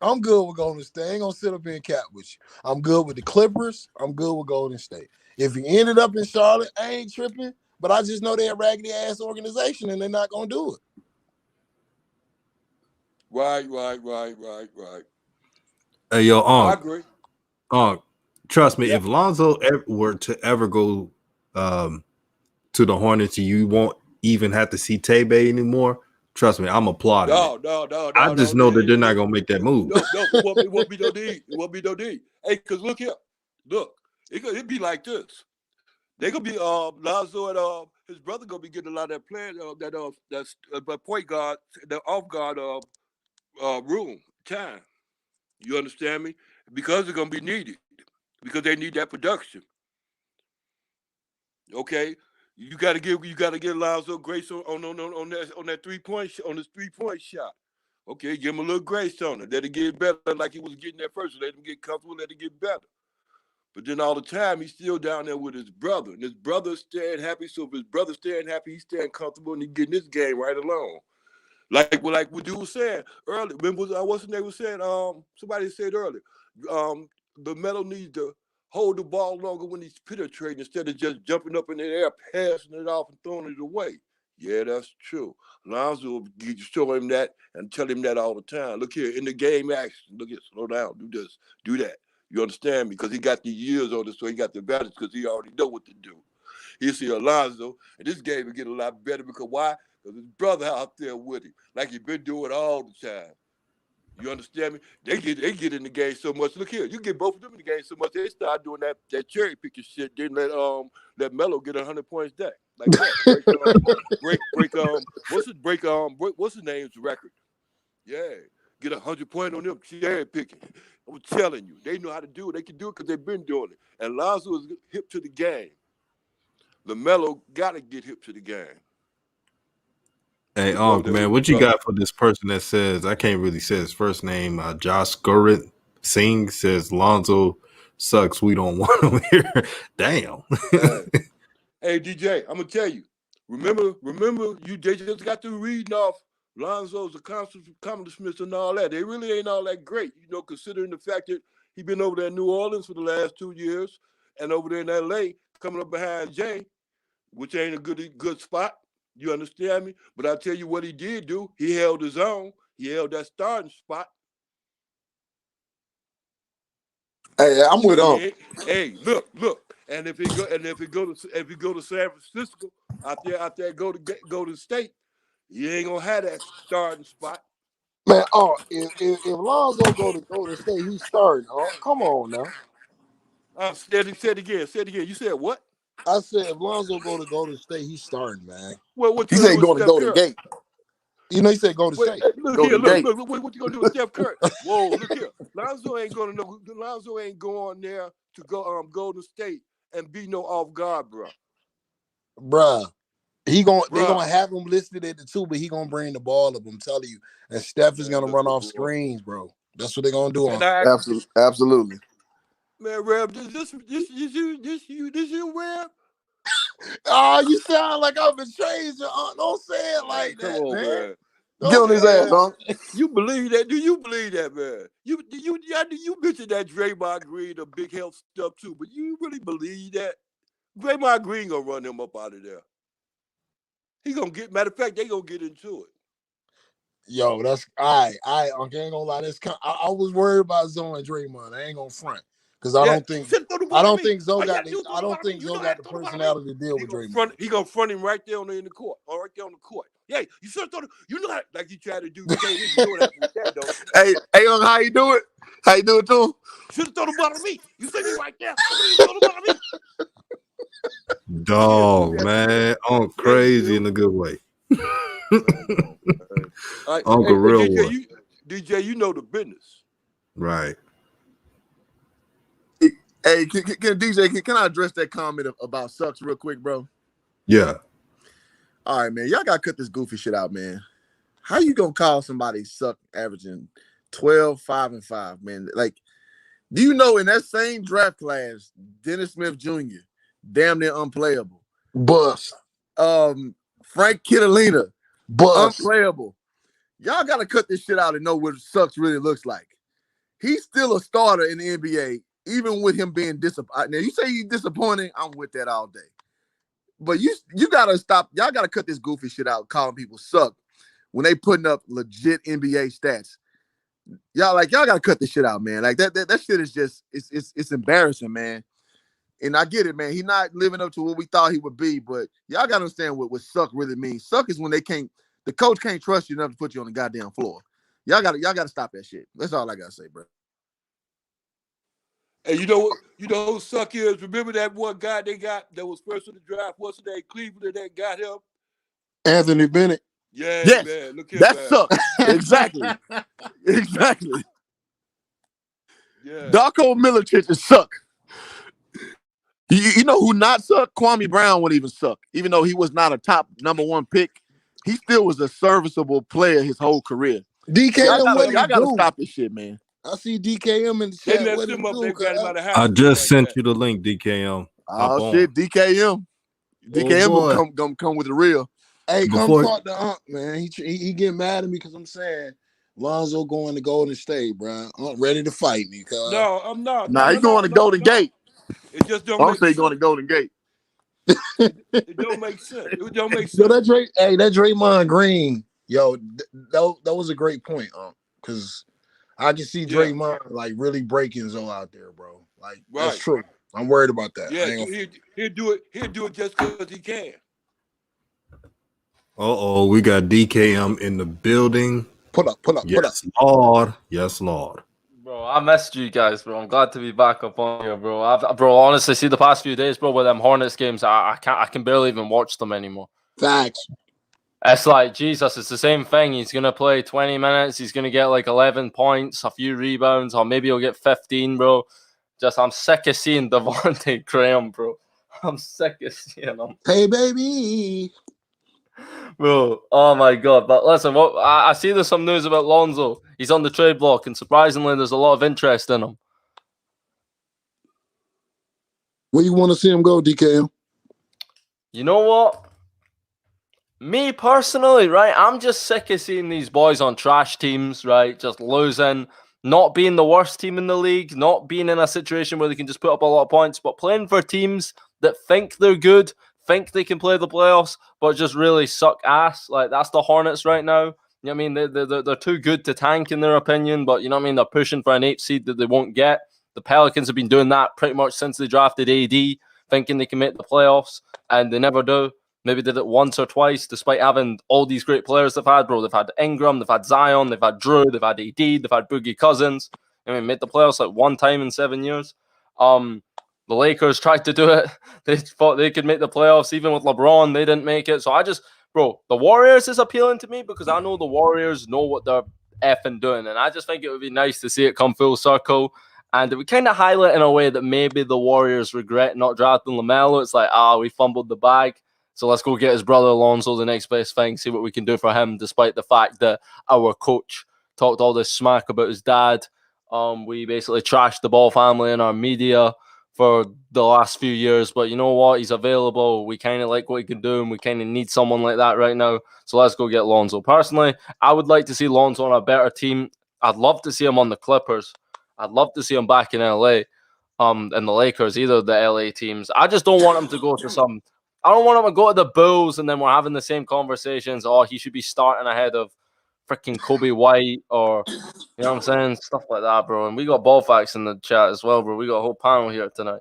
I'm good with Golden State. I ain't gonna sit up here and cap with you. I'm good with the Clippers. I'm good with Golden State. If he ended up in Charlotte, I ain't tripping. But I just know they're a raggedy ass organization and they're not gonna do it. Right. Hey, yo, I agree. Trust me, if Lonzo were to ever go to the Hornets, you won't even have to see Tebe anymore. Trust me, I'm applauding. No. I just know that they're not gonna make that move. No, it won't be no D. It won't be no D. Hey, because look here. Look, it'd be like this. They gonna be Lonzo and his brother gonna be getting a lot of that playing that's point guard, the off guard room time. You understand me? Because they're gonna be needed. Because they need that production. Okay, you gotta give Lonzo grace on that 3-point on his 3-point shot. Okay, give him a little grace on it. Let it get better like he was getting that first. Let him get comfortable. Let it get better. But then all the time he's still down there with his brother, and his brother's staying happy. So if his brother's staying happy, he's staying comfortable, and he's getting this game right along. Like what dude was saying earlier. Remember what's the name was saying? Somebody said earlier. LaMelo needs to hold the ball longer when he's penetrating instead of just jumping up in the air, passing it off and throwing it away. Yeah, that's true. Lonzo will show him that and tell him that all the time. Look here, in the game action, look here, slow down, do this, do that. You understand me? Because he got the years on it, so he got the advantage because he already know what to do. You see Lonzo, and this game will get a lot better because why? Because his brother out there with him, like he been doing all the time. You understand me? They get in the game so much. Look here, you get both of them in the game so much, they start doing that cherry picking shit. Then let Melo get 100 points back. Like that. What's his name's record? Yeah. Get 100 points on them cherry picking. I'm telling you, they know how to do it. They can do it because they've been doing it. And Lonzo is hip to the game. LaMelo got to get hip to the game. Hey, man, what you got for this person that says, I can't really say his first name, Josh Gurrit Singh says, Lonzo sucks. We don't want him here. Damn. Hey, DJ, I'm going to tell you. Remember, they just got through reading off Lonzo's accomplishments and all that. They really ain't all that great, considering the fact that he been over there in New Orleans for the last 2 years and over there in L.A. coming up behind Jay, which ain't a good spot. You understand me? But I'll tell you what he did do. He held his own. He held that starting spot. Hey, I'm with him. Hey, look. And if he go to San Francisco, out there go to state, he ain't gonna have that starting spot. Man, if Lonzo go to Golden State, he's starting. Oh, come on now. Say it again. You said what? I said if Lonzo go to Golden State, he's starting, man. Well, what he said going to Golden Gate. He said go to State. Look, what you gonna do with Steph Curry? Whoa, look here. Lonzo ain't going there to go Golden State and be no off guard, bro. Bruh. They gonna have him listed at the 2, but he gonna bring the ball up. I'm telling you, and Steph is gonna run off screens, bro. That's what they're gonna do. And I ask you, Absolutely. man, Reb, this you, Reb? Oh, you sound like I'm betrayed. Don't say it like Come that, on, man. man. Get on his ass, Don't huh? You believe that? Do you believe that, man? You mentioned that Draymond Green, the big health stuff too, but you really believe that? Draymond Green gonna run him up out of there. He gonna get. Matter of fact, they gonna get into it. Yo, that's I ain't gonna lie. I was worried about Zoe and Draymond. I ain't gonna front because I don't think Zoe got the personality to deal with Draymond. He gonna front him right there in the court, or right there on the court. Yeah, you should have thought. You know, like you tried to do. You know what happened with that, though. Hey, how you do it? How you do it too? Should have thought about me. You see me right there. You thought about me. Dog, man. I'm crazy in a good way. Uncle real one. DJ, you know the business. Right. Hey, can I address that comment about sucks real quick, bro? Yeah. All right, man. Y'all gotta cut this goofy shit out, man. How you gonna call somebody suck averaging 12, 5, and 5, man? Like, do you know in that same draft class, Dennis Smith Jr., damn near unplayable. Bust. Frank Kittalina, Bust. unplayable. Y'all gotta cut this shit out and know what sucks really looks like. He's still a starter in the NBA, even with him being disappointed. Now, you say he's disappointing, I'm with that all day. But you gotta stop. Y'all gotta cut this goofy shit out, calling people suck when they putting up legit NBA stats. Y'all gotta cut this shit out, man. Like that shit is just it's embarrassing, man. And I get it, man. He's not living up to what we thought he would be, but y'all gotta understand what suck really means. Suck is when the coach can't trust you enough to put you on the goddamn floor. Y'all gotta stop that shit. That's all I gotta say, bro. And you know who suck is? Remember that one guy they got that was first in the draft? What's his name? Cleveland that got him? Anthony Bennett. Yeah, yes, man. Look here, that man. sucks. Exactly. Exactly. Yeah. Darko Milicic is suck. You know who not suck? Kwame Brown wouldn't even suck. Even though he was not a top number one pick, he still was a serviceable player his whole career. DKM, y'all gotta stop this shit, man. I see DKM in the They chat. messed him up. They got him out of house. I just sent you the link, DKM. Oh shit, DKM. DKM gonna come with the real. Hey, come talk to Unc, man. He getting mad at me because I'm saying Lonzo going to Golden State, bro. I'm ready to fight me. No, I'm not. Nah, he's going to Golden Gate. It just don't I'm make saying sense. going to Golden Gate. It don't make sense. It don't make sense. Yo, that Draymond Green, yo, that was a great point, because I can see Draymond like really breaking Zoe out there, bro. Like that's true. I'm worried about that. Yeah, he'll do it. He'll do it just because he can. We got DKM in the building. Pull up. Yes, Lord. Yes, Lord. Bro, I missed you guys, bro. I'm glad to be back up on here, bro. Bro, honestly, see the past few days, bro, with them Hornets games, I can barely even watch them anymore. Facts. It's like, Jesus, it's the same thing. He's going to play 20 minutes. He's going to get like 11 points, a few rebounds, or maybe he'll get 15, bro. I'm sick of seeing Devontae Graham, bro. I'm sick of seeing him. Hey, baby. Bro, oh my God. But listen, I see there's some news about Lonzo. He's on the trade block, and surprisingly, there's a lot of interest in him. Where you want to see him go, DKM? You know what? Me personally, right? I'm just sick of seeing these boys on trash teams, right? Just losing, not being the worst team in the league, not being in a situation where they can just put up a lot of points, but playing for teams that think they're good, think they can play the playoffs, but just really suck ass. Like, that's the Hornets right now. You know what I mean? They're too good to tank, in their opinion, but you know what I mean? They're pushing for an 8th seed that they won't get. The Pelicans have been doing that pretty much since they drafted AD, thinking they can make the playoffs, and they never do. Maybe did it once or twice, despite having all these great players they've had, bro. They've had Ingram, they've had Zion, they've had Drew, they've had AD, they've had Boogie Cousins. I mean, made the playoffs like one time in 7 years. The Lakers tried to do it. They thought they could make the playoffs. Even with LeBron, they didn't make it. So bro, the Warriors is appealing to me because I know the Warriors know what they're effing doing. And I just think it would be nice to see it come full circle. And it would kind of highlight in a way that maybe the Warriors regret not drafting LaMelo. It's like, we fumbled the bag. So let's go get his brother Lonzo the next best thing, see what we can do for him, despite the fact that our coach talked all this smack about his dad. We basically trashed the Ball family in our media for the last few years, but you know what? He's available. We kind of like what he can do, and we kind of need someone like that right now. So let's go get Lonzo. Personally, I would like to see Lonzo on a better team. I'd love to see him on the Clippers. I'd love to see him back in LA, and the Lakers, either of the LA teams. I just don't want him to go to some. I don't want him to go to the Bulls, and then we're having the same conversations. Oh, he should be starting ahead of freaking Kobe White, or you know what I'm saying? Stuff like that, bro. And we got ball facts in the chat as well, bro. We got a whole panel here tonight.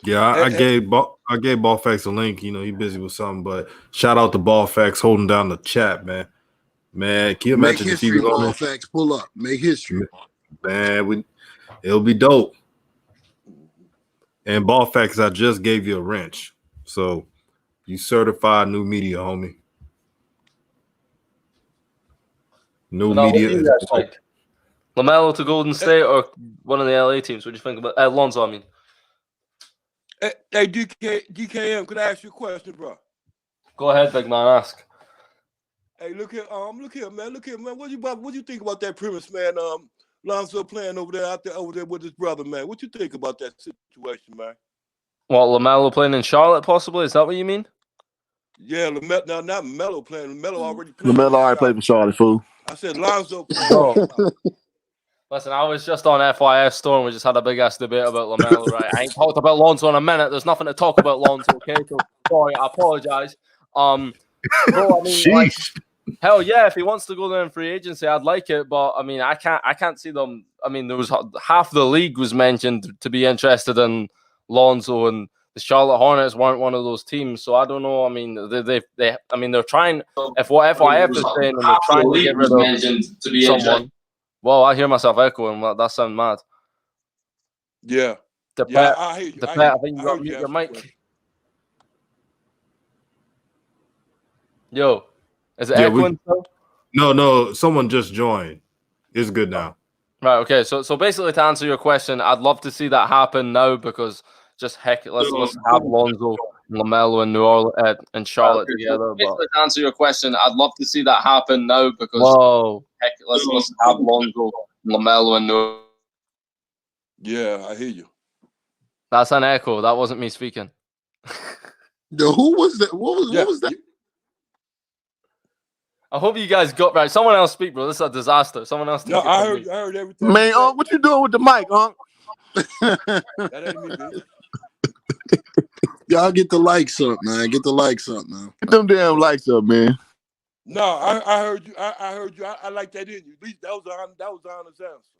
Yeah, I gave Ball Facts a link. You know, he busy with something, but shout out to Ball Facts holding down the chat, man. Man, can you imagine Make if he history, was on Ball it? Facts. Pull up. Make history. Man, it'll be dope. And Ball Facts, I just gave you a wrench. So you certified new media, homie. New Now, media what do you is guys think? LaMelo to Golden State or one of the LA teams? What do you think about Lonzo? I mean, Hey, DKM, could I ask you a question, bro? go ahead, big man. Ask. Hey, look here, man. What you think about that premise, man? Lonzo playing over there with his brother, man. What you think about that situation, man? What, LaMelo playing in Charlotte, possibly? Is that what you mean? Yeah, LaMelo, not Melo playing. LaMelo already playing. LaMelo already played for Charlotte, fool. I said Lonzo playing. Bro. Listen, I was just on FYF store and we just had a big ass debate about LaMelo, right? I ain't talked about Lonzo in a minute. There's nothing to talk about Lonzo, okay? So sorry, I apologize. Bro, I mean, like, hell yeah, if he wants to go there in free agency, I'd like it, but I mean, I can't see them. I mean, there was half the league was mentioned to be interested in Lonzo, and the Charlotte Hornets weren't one of those teams. So I don't know. I mean, they're trying. If what FYF is saying, and they're trying to get rid of someone. Well, I hear myself echoing. That sounds mad. Yeah. I hear you. I think you got your mic. Yo, is it echoing? No. Someone just joined. It's good now. Right. Okay. So basically, to answer your question, I'd love to see that happen now because just heck, let's have Lonzo, LaMelo, and New Orleans and Charlotte together. Basically, to answer your question, I'd love to see that happen now because heck, let's have Lonzo, LaMelo, and New. Yeah, I hear you. That's an echo. That wasn't me speaking. Who was that? What was that? I hope you guys got right. Someone else speak, bro. This is a disaster. Someone else. No, I heard everything. Man, what you doing with the mic, That ain't me, dude. Y'all get the likes up, man. Get the likes up, man. Get them damn likes up, man. No, I heard you. I heard you. I like that in you. At least that was the honest answer.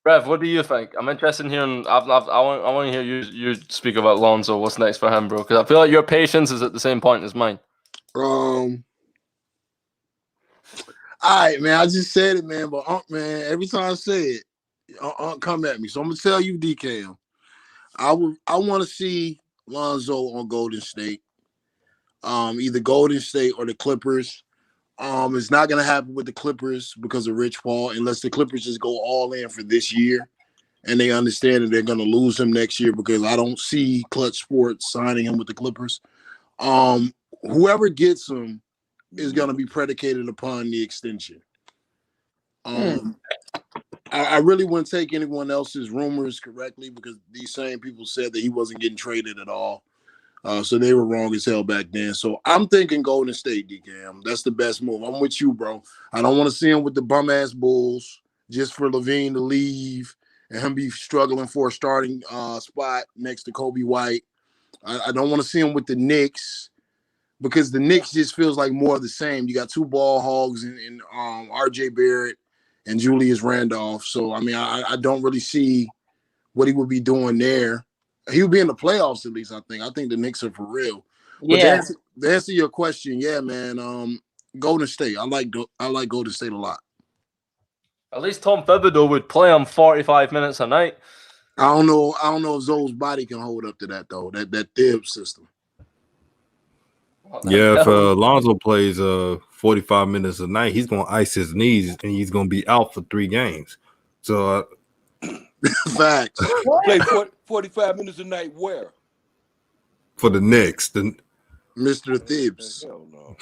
Rev, what do you think? I'm interested in hearing. I want to hear you speak about Lonzo. What's next for him, bro? Because I feel like your patience is at the same point as mine. All right, man. I just said it, man. But man, every time I say it, come at me. So I'm gonna tell you, DKM. I want to see Lonzo on Golden State. Either Golden State or the Clippers. It's not gonna happen with the Clippers because of Rich Paul, unless the Clippers just go all in for this year, and they understand that they're gonna lose him next year because I don't see Clutch Sports signing him with the Clippers. Whoever gets him is gonna be predicated upon the extension. I really wouldn't take anyone else's rumors correctly because these same people said that he wasn't getting traded at all. So they were wrong as hell back then. So I'm thinking Golden State, DKM. That's the best move. I'm with you, bro. I don't want to see him with the bum-ass Bulls just for Levine to leave and him be struggling for a starting spot next to Kobe White. I don't want to see him with the Knicks because the Knicks just feels like more of the same. You got two ball hogs in R.J. Barrett and Julius Randolph. So, I mean, I don't really see what he would be doing there. He would be in the playoffs at least, I think. I think the Knicks are for real. Yeah. But to answer your question, yeah, man, Golden State. I like Golden State a lot. At least Tom Thibodeau would play him 45 minutes a night. I don't know if Zoe's body can hold up to that, though, that Thibs system. Yeah, if Lonzo plays 45 minutes a night, he's going to ice his knees and he's going to be out for 3 games. So Facts. Play 45 minutes a night where? For the Knicks. Mr. Thibs. Hell no.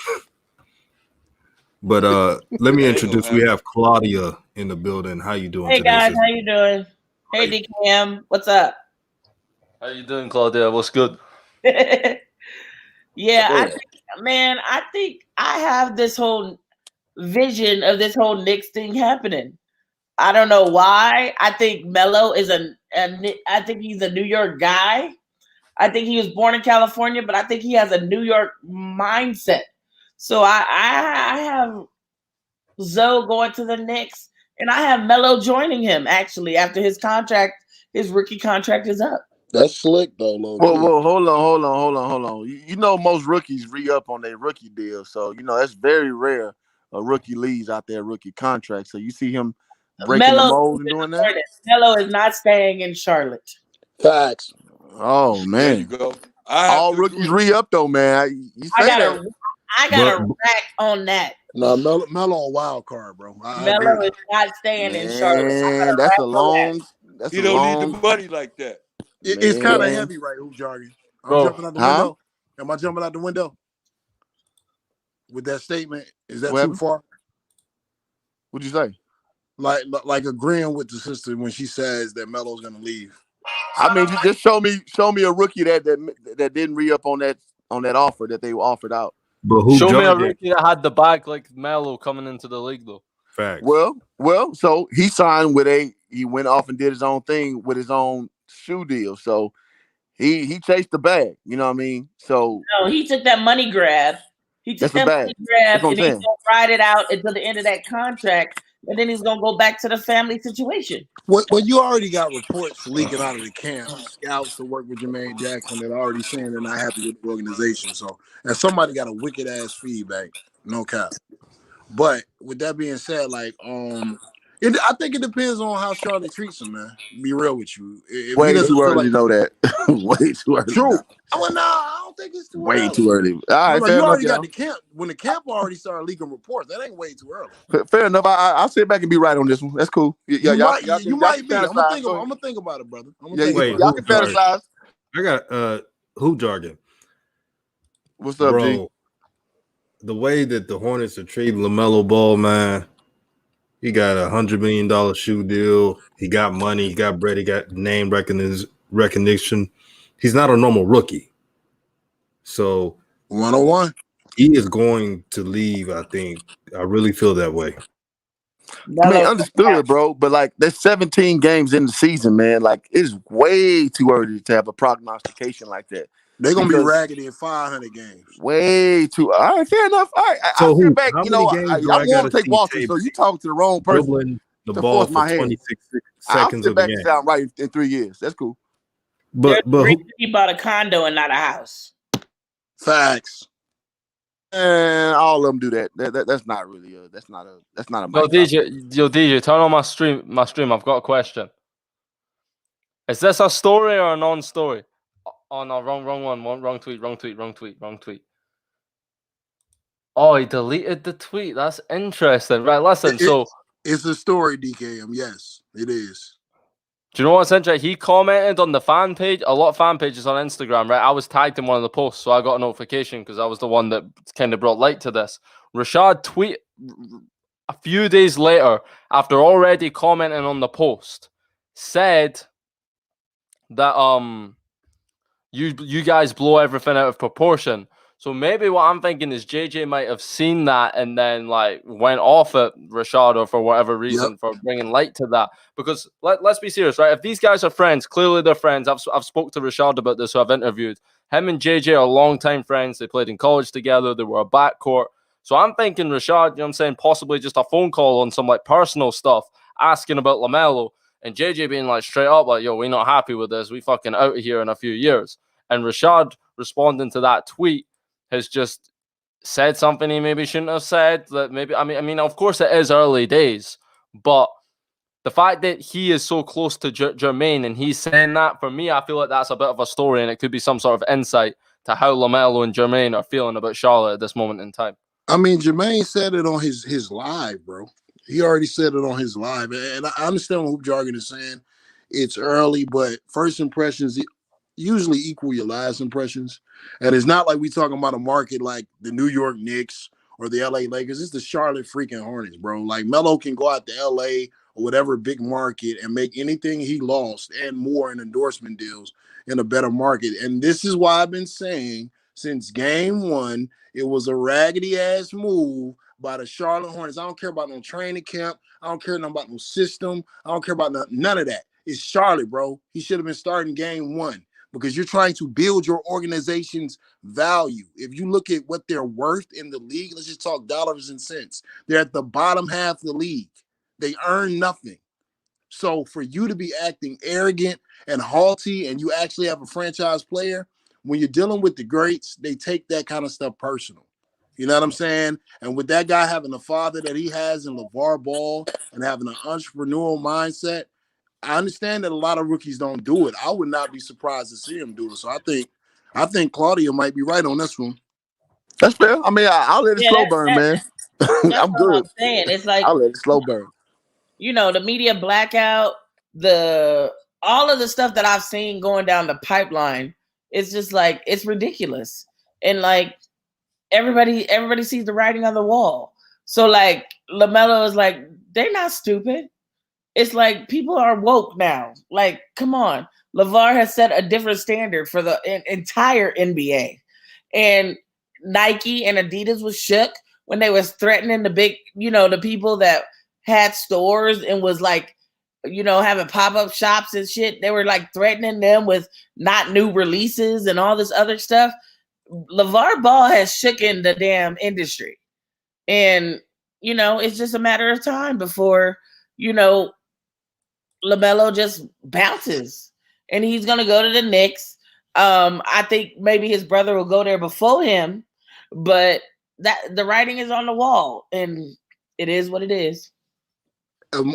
But let me That ain't gonna introduce. We happen. have Claudia in the building. How you doing Hey today, guys, sister? how you doing? Hey DKM, what's up? How you doing, Claudia? What's good? Yeah, Damn. I think I have this whole vision of this whole Knicks thing happening. I don't know why. I think Melo is I think he's a New York guy. I think he was born in California, but I think he has a New York mindset. So I have Zoe going to the Knicks, and I have Melo joining him actually after his rookie contract is up. That's slick though, low Well, key. hold on. You know, most rookies re-up on their rookie deal, so you know that's very rare. A rookie leaves out their rookie contract, so you see him breaking the Melo mold and doing that. Melo is not staying in Charlotte. Facts. Oh There you man, go. I have all to rookies agree. re-up though, man. You I say got that. a rack on that. No, Melo a wild card, bro. I agree. Melo is not staying in Charlotte. I got Man, a rack on that. that's He a don't need the long, money like that. It's kind of man. heavy, right? Hoop jargon. I'm Bro, jumping out the Huh? window. Am I jumping out the window with that statement? Is that What too happened? far? What'd you say? Like agreeing with the sister when she says that Melo's gonna leave. I mean, just show me a rookie that didn't re-up on that offer that they offered out. But who show me a jargon? rookie that had the bag like Melo coming into the league, though. Facts. Well, so he signed he went off and did his own thing with his own shoe deal. So he chased the bag, you know what I mean? So No, he took that money grab. He took that's a that bag. money grab That's what I'm and he's saying. gonna ride it out until the end of that contract, and then he's gonna go back to the family situation. Well, you already got reports leaking out of the camp, scouts to work with Jermaine Jackson that are already saying they're not happy with the organization. So, and somebody got a wicked ass feedback, no cap. But with that being said, I think it depends on how Charlotte treats him, man. Be real with you. If he Way doesn't too feel early like to know that. Way too early. true, Now. well, no, I don't think it's too Way early. too early. All right, No, fair you enough, already got y'all. the camp. When the camp already started leaking reports, that ain't way too early. Fair enough. I'll sit back and be right on this one. That's cool. Yeah, y'all You can might be. I'm fantasize. Go ahead. gonna think about it, brother. I'm gonna Yeah, think Wait, about it. y'all who can jargon? fantasize. I got who jargon, What's up, G? bro. The way that the Hornets are treating LaMelo Ball, man. He got $100 million shoe deal. He got money. He got bread. He got name recognition. He's not a normal rookie. So 101. he is going to leave, I think. I really feel that way. I mean, Melo, understood, bro. But like, there's 17 games in the season, man. Like, it's way too early to have a prognostication like that. They're gonna be Because raggedy in 500 games. way too. All right, fair enough. All right, I So sit back. how You many know, games do I I got want to to take see Walter, tape so you talking to the wrong person dribbling the to ball force for my hand. 26 I'll seconds sit of the back and game? say I'm right in 3 years. That's cool. there's But a who? reason he bought a condo and not a house. Facts. And all of them do that. That's not really that's not a Yo, mic drop. DJ, turn on my stream. I've got a question. Is this a story or a non-story? Oh no, wrong one. Wrong tweet. Oh, he deleted the tweet. That's interesting. Right, listen. It's a story, DKM. Yes, it is. Do you know what's interesting? He commented on the fan page, a lot of fan pages on Instagram, right? I was tagged in one of the posts, so I got a notification because I was the one that kind of brought light to this. Rashad tweet a few days later, after already commenting on the post, said that you guys blow everything out of proportion. So maybe what I'm thinking is JJ might have seen that and then like went off at Rashad or for whatever reason for bringing light to that. Because let's be serious, right? If these guys are friends, clearly they're friends. I've spoke to Rashad about this, who I've interviewed. Him and JJ are longtime friends. They played in college together. They were a backcourt. So I'm thinking Rashad, you know what I'm saying, possibly just a phone call on some like personal stuff, asking about LaMelo. And JJ being like straight up, like, yo, we're not happy with this. We fucking out of here in a few years. And Rashad responding to that tweet has just said something he maybe shouldn't have said. That maybe, I mean, of course it is early days, but the fact that he is so close to Jermaine and he's saying that, for me, I feel like that's a bit of a story and it could be some sort of insight to how LaMelo and Jermaine are feeling about Charlotte at this moment in time. I mean, Jermaine said it on his live, bro. He already said it on his live. And I understand what Hoop Jargon is saying. It's early, but first impressions usually equal your last impressions. And it's not like we talking about a market like the New York Knicks or the LA Lakers. It's the Charlotte freaking Hornets, bro. Like Melo can go out to LA or whatever big market and make anything he lost and more in endorsement deals in a better market. And this is why I've been saying since game one, it was a raggedy ass move by the Charlotte Hornets. I don't care about no training camp. I don't care about no system. I don't care about none of that. It's Charlotte, bro. He should have been starting game one because you're trying to build your organization's value. If you look at what they're worth in the league, let's just talk dollars and cents. They're at the bottom half of the league. They earn nothing. So for you to be acting arrogant and haughty and you actually have a franchise player, when you're dealing with the greats, they take that kind of stuff personal. You know what I'm saying? And with that guy having the father that he has in LaVar Ball and having an entrepreneurial mindset, I understand that a lot of rookies don't do it. I would not be surprised to see him do it. So I think Claudia might be right on this one. That's fair. I mean, I'll let it slow burn, man. I'm good. I'm saying. It's like I'll let it slow burn. You know, the media blackout, all of the stuff that I've seen going down the pipeline, it's just like it's ridiculous. And like everybody sees the writing on the wall. So like LaMelo is like, they're not stupid. It's like people are woke now. Like, come on. LaVar has set a different standard for the entire NBA. And Nike and Adidas was shook when they was threatening the big, the people that had stores and was like, having pop-up shops and shit. They were like threatening them with not new releases and all this other stuff. LaVar Ball has shooken the damn industry. And, it's just a matter of time before, LaMelo just bounces and he's going to go to the Knicks. I think maybe his brother will go there before him, but the writing is on the wall and it is what it is.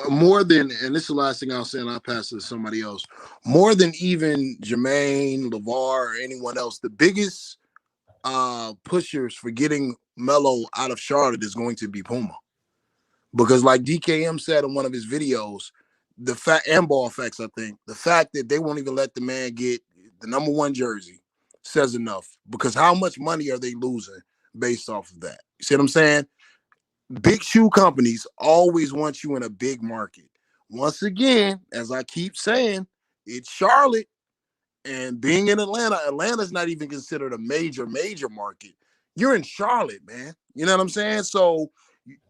More than, and this is the last thing I'll say, and I'll pass it to somebody else. More than even Jermaine, LaVar, or anyone else, the biggest pushers for getting Melo out of Charlotte is going to be Puma. Because like DKM said in one of his videos, the fact and Ball Facts, I think, the fact that they won't even let the man get the number one jersey says enough. Because how much money are they losing based off of that? You see what I'm saying? Big shoe companies always want you in a big market. Once again, as I keep saying, it's Charlotte. And being in Atlanta's not even considered a major market. You're in Charlotte, man. You know what I'm saying? So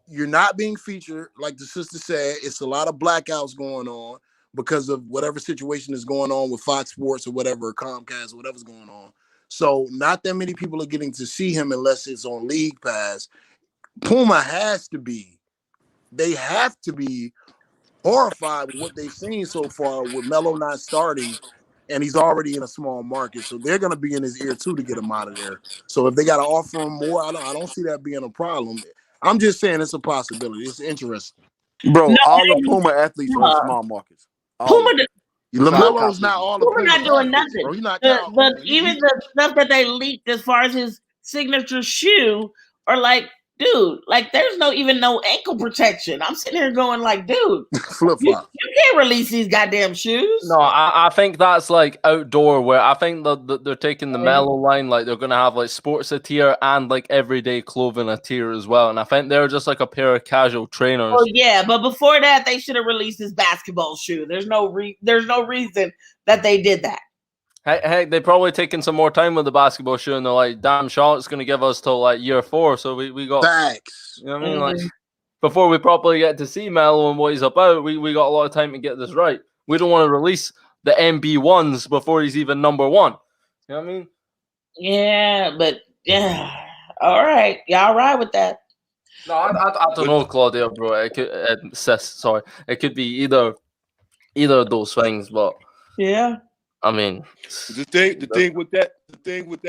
you're not being featured. Like the sister said, it's a lot of blackouts going on because of whatever situation is going on with Fox Sports or whatever, or Comcast, or whatever's going on. So not that many people are getting to see him unless it's on League Pass. Puma they have to be horrified with what they've seen so far with Melo not starting, and he's already in a small market. So they're going to be in his ear too to get him out of there. So if they got to offer him more, I don't see that being a problem. I'm just saying it's a possibility. It's interesting. Bro, all the Puma athletes are in small markets. LaMelo's not all the Puma not doing nothing. Bro. He's not but even the stuff that they leaked as far as his signature shoe are like, dude, like there's no ankle protection. I'm sitting here going like, dude, flip flop. You can't release these goddamn shoes. No, I think that's like outdoor where I think that they're taking the Melo line, like they're gonna have like sports a tier and like everyday clothing a tier as well. And I think they're just like a pair of casual trainers. Oh yeah, but before that they should have released his basketball shoe. There's no reason that they did that. Heck, they probably taken some more time with the basketball shoe, and they're like, "Damn, Charlotte's going to give us till like year 4." So we got facts. You know what I mean? Like before we properly get to see Melo and what he's about, we got a lot of time to get this right. We don't want to release the MB1s before he's even number 1. You know what I mean? Yeah, but yeah, all right, y'all right with that? No, I don't know, Claudia, bro. It could, sorry, it could be either of those things, but yeah. I mean, the thing with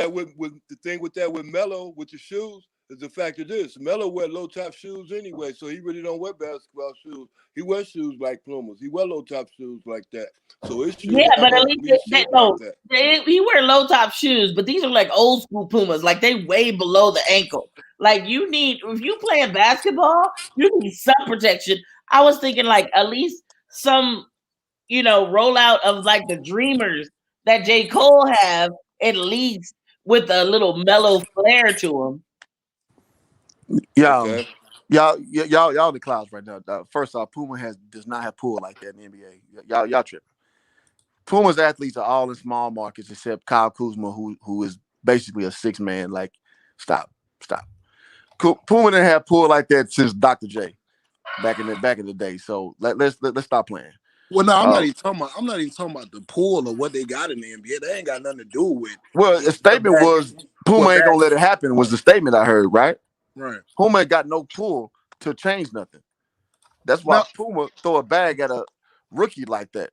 Melo with the shoes is the fact of this: Melo wear low top shoes anyway, so he really don't wear basketball shoes. He wears shoes like Pumas. He wear low top shoes like that. So it's but at least he wear low top shoes, but these are like old school Pumas, like they way below the ankle. Like if you playing basketball, you need some protection. I was thinking like at least some rollout of like the Dreamers that J. Cole have, at least with a little mellow flair to him. Yeah, Okay. y'all in the clouds right now. First off, Puma does not have pool like that in the NBA. Y'all tripping. Puma's athletes are all in small markets except Kyle Kuzma, who is basically a 6-man. Like, stop. Puma didn't have pool like that since Dr. J back in the day. So let's stop playing. Well, no, I'm not even talking about the pool or what they got in the NBA. They ain't got nothing to do with. Well, the statement was Puma ain't gonna let it happen. Was the statement I heard, right? Right. Puma ain't got no pull to change nothing. That's why Puma throw a bag at a rookie like that.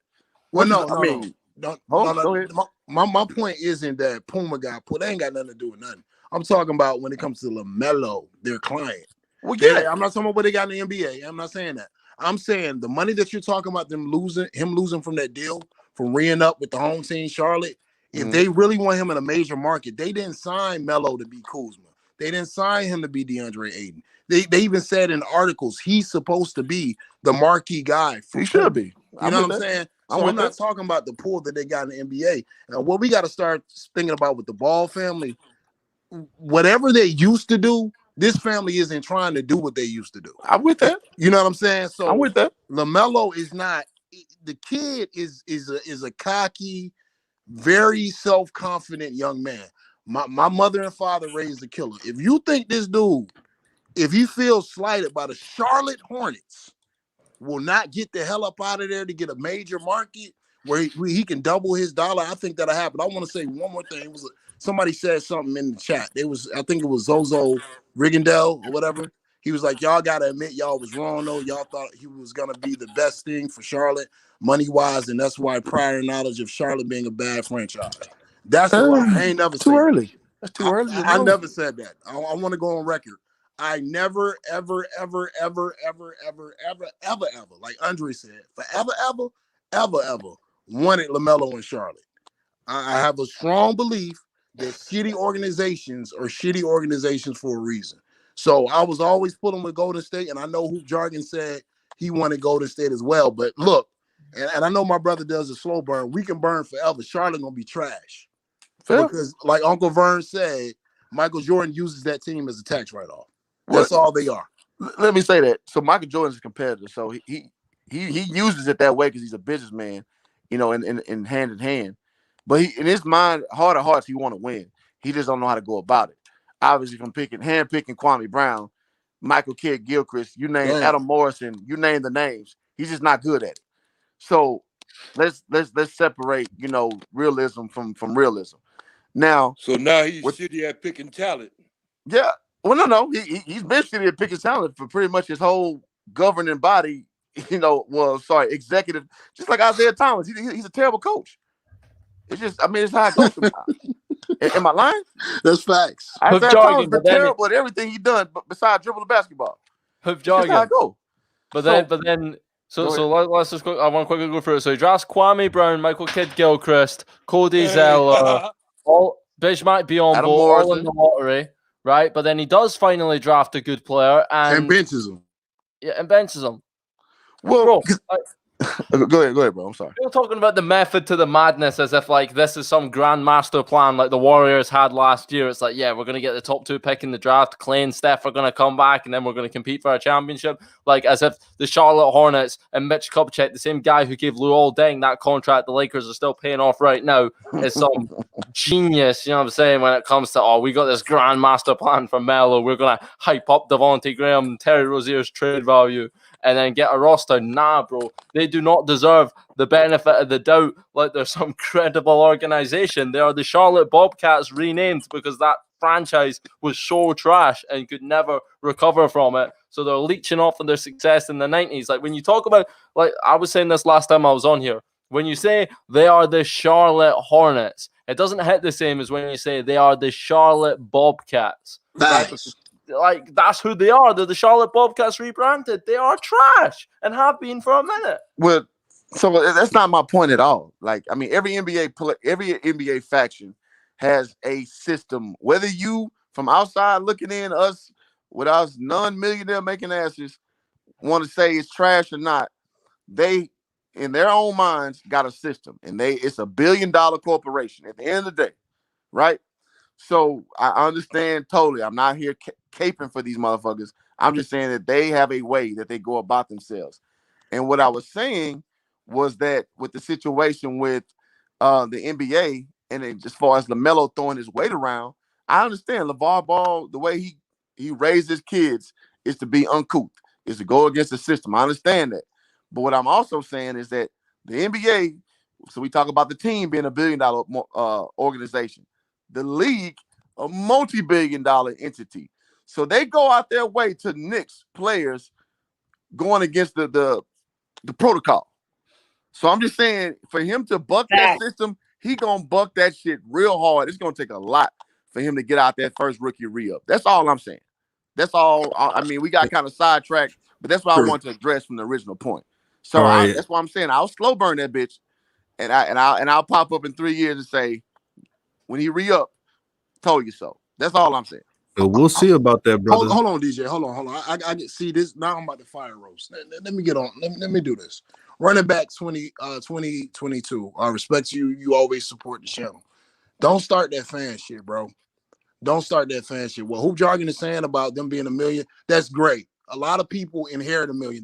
Well, no. Go ahead. My point isn't that Puma got put. They ain't got nothing to do with nothing. I'm talking about when it comes to LaMelo, their client. Well, yeah. I'm not talking about what they got in the NBA. I'm not saying that. I'm saying the money that you're talking about him losing from that deal, from re up with the home team, Charlotte. If they really want him in a major market, they didn't sign Melo to be Kuzma. They didn't sign him to be DeAndre Ayton. They even said in articles he's supposed to be the marquee guy. He should be. You know what I'm saying? So I'm not talking about the pool that they got in the NBA. And what we got to start thinking about with the Ball family, whatever they used to do, this family isn't trying to do what they used to do. I'm with that. You know what I'm saying? So I'm with that. LaMelo is not. The kid is a cocky, very self-confident young man. My mother and father raised a killer. If you think this dude, if he feels slighted by the Charlotte Hornets, will not get the hell up out of there to get a major market where he can double his dollar, I think that'll happen. I want to say one more thing. Somebody said something in the chat. I think it was Zozo Rigendell or whatever. He was like, y'all got to admit y'all was wrong, though. Y'all thought he was going to be the best thing for Charlotte money-wise, and that's why prior knowledge of Charlotte being a bad franchise. That's a lie. I ain't never said too early. That's too early. I never said that. I want to go on record. I never, ever, like Andre said, ever wanted LaMelo in Charlotte. I have a strong belief that shitty organizations are shitty organizations for a reason. So I was always pulling with Golden State, and I know Hoop Jargon said he wanted Golden State as well. But look, and I know my brother does a slow burn. We can burn forever. Charlotte gonna be trash. Fair. Because like Uncle Vern said, Michael Jordan uses that team as a tax write-off. That's all they are. Let me say that. So Michael Jordan's a competitor. So he uses it that way because he's a businessman, in hand in hand. But in his mind, heart of hearts, he want to win. He just don't know how to go about it. Obviously, from hand-picking Kwame Brown, Michael Kidd-Gilchrist, you name Adam Morrison, you name the names. He's just not good at it. So let's separate, realism from realism. Now, so now he's shitty at picking talent. Yeah. Well, no. He's been shitty at picking talent for pretty much his whole governing body, executive. Just like Isaiah Thomas. He's a terrible coach. It's just, it's how it goes sometimes. Am I lying? That's facts. Isaiah Thomas been terrible at everything he done besides dribble the basketball. That's how it goes. But then, So let's just go. I want to quickly go through it. So he drafts Kwame Brown, Michael Kidd-Gilchrist, Cody Zeller, Bismack Biyombo, all in the lottery. Right, but then he does finally draft a good player and benches him. Yeah, and benches him. Well, go ahead, bro. I'm sorry. You're talking about the method to the madness as if like this is some grand master plan like the Warriors had last year. It's like, yeah, we're going to get the top 2 pick in the draft. Clay and Steph are going to come back and then we're going to compete for a championship. Like as if the Charlotte Hornets and Mitch Kupchak, the same guy who gave Luol Deng that contract the Lakers are still paying off right now, is some genius, you know what I'm saying, when it comes to, we got this grand master plan for Melo. We're going to hype up Devontae Graham and Terry Rozier's trade value and then get a roster. Nah, bro. They do not deserve the benefit of the doubt like they're some credible organization. They are the Charlotte Bobcats renamed because that franchise was so trash and could never recover from it. So they're leeching off of their success in the 90s. Like when you talk about, like I was saying this last time I was on here, when you say they are the Charlotte Hornets, it doesn't hit the same as when you say they are the Charlotte Bobcats. Nice. Like that's who they are. They're the Charlotte Bobcats rebranded. They are trash and have been for a minute. Well, so that's not my point at all. Like, I mean, every NBA faction has a system. Whether you from outside looking in, us with us non-millionaire making asses want to say it's trash or not, they in their own minds got a system, and it's $1 billion corporation at the end of the day, right? So I understand totally. I'm not here caping for these motherfuckers. I'm just saying that they have a way that they go about themselves. And what I was saying was that with the situation with the NBA, and then as far as LaMelo throwing his weight around, I understand LeVar Ball, the way he raised his kids is to be uncouth, is to go against the system. I understand that. But what I'm also saying is that the NBA, so we talk about the team being $1 billion organization, the league, a multi-billion dollar entity. So they go out their way to nix players going against the protocol. So I'm just saying, for him to buck that system, he gonna buck that shit real hard. It's gonna take a lot for him to get out that first rookie re-up. That's all I'm saying. That's all. I mean, we got kind of sidetracked, but that's what I wanted to address from the original point. So that's why I'm saying I'll slow burn that bitch, and I'll pop up in 3 years and say, when he re-up, told you so. That's all I'm saying. We'll see about that, brother. Hold on, DJ. Hold on. I see this. Now I'm about to fire roast. Let me get on. Let me do this. Running back 2022. I respect you. You always support the channel. Don't start that fan shit, bro. Don't start that fan shit. What Hoop Jargon is saying about them being $1 million, that's great. A lot of people inherit $1 million.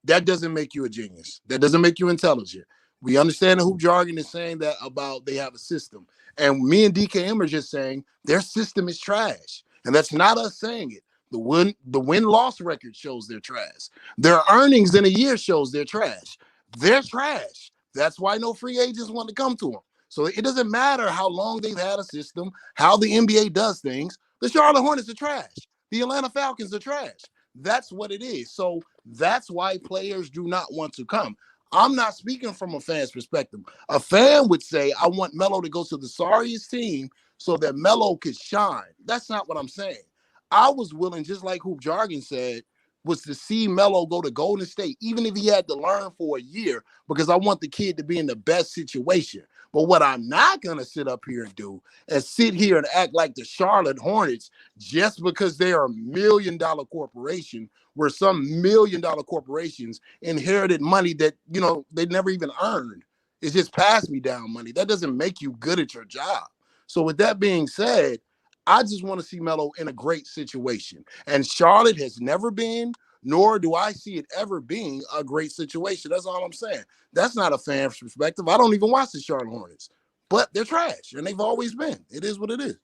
That doesn't make you a genius. That doesn't make you intelligent. We understand that Hoop Jargon is saying that about they have a system. And me and DKM are just saying their system is trash. And that's not us saying it. The win-loss record shows they're trash. Their earnings in a year shows they're trash. They're trash. That's why no free agents want to come to them. So it doesn't matter how long they've had a system, how the NBA does things. The Charlotte Hornets are trash. The Atlanta Falcons are trash. That's what it is. So that's why players do not want to come. I'm not speaking from a fan's perspective. A fan would say, I want Melo to go to the sorriest team so that Melo could shine. That's not what I'm saying. I was willing, just like Hoop Jargon said, was to see Melo go to Golden State, even if he had to learn for a year, because I want the kid to be in the best situation. But what I'm not going to sit up here and do is sit here and act like the Charlotte Hornets just because they are $1 million corporation, where some $1 million corporations inherited money that, you know, they never even earned. It's just pass me down money. That doesn't make you good at your job. So with that being said, I just want to see Melo in a great situation. And Charlotte has never been, nor do I see it ever being a great situation. That's all I'm saying. That's not a fan's perspective. I don't even watch the Charlotte Hornets, but they're trash, and they've always been. It is what it is.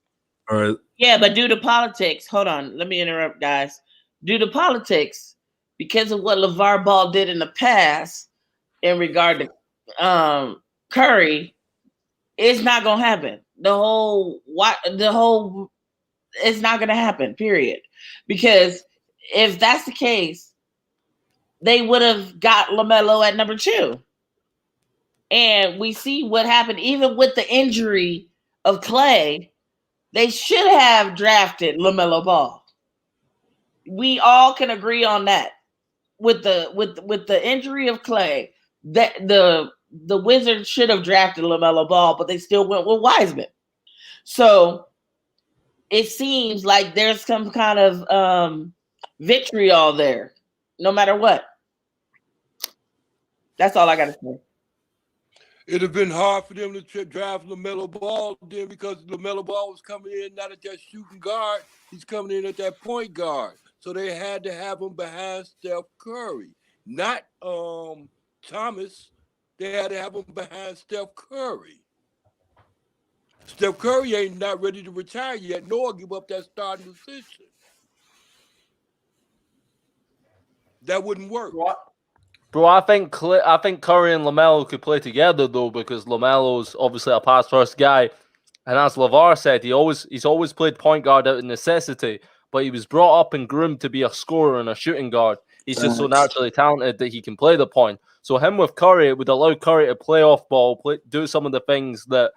All right. Yeah, but due to politics, hold on, let me interrupt, guys. Due to politics, because of what LeVar Ball did in the past in regard to Curry, it's not gonna happen. It's not gonna happen, period. Because if that's the case, they would have got LaMelo at number 2. And we see what happened, even with the injury of Clay, they should have drafted LaMelo Ball. We all can agree on that. With the injury of Clay, that the Wizards should have drafted LaMelo Ball, but they still went with Wiseman. So it seems like there's some kind of vitriol there, no matter what. That's all I got to say. It'd have been hard for them to draft LaMelo Ball then, because LaMelo Ball was coming in not at that shooting guard. He's coming in at that point guard. So they had to have him behind Steph Curry, not Thomas. They had to have him behind Steph Curry. Steph Curry ain't not ready to retire yet, nor give up that starting position. That wouldn't work. Bro, I think Curry and LaMelo could play together though, because LaMelo's obviously a pass first guy, and as LeVar said, he's always played point guard out of necessity, but he was brought up and groomed to be a scorer and a shooting guard. He's just so naturally talented that he can play the point. So him with Curry, it would allow Curry to play off ball, do some of the things that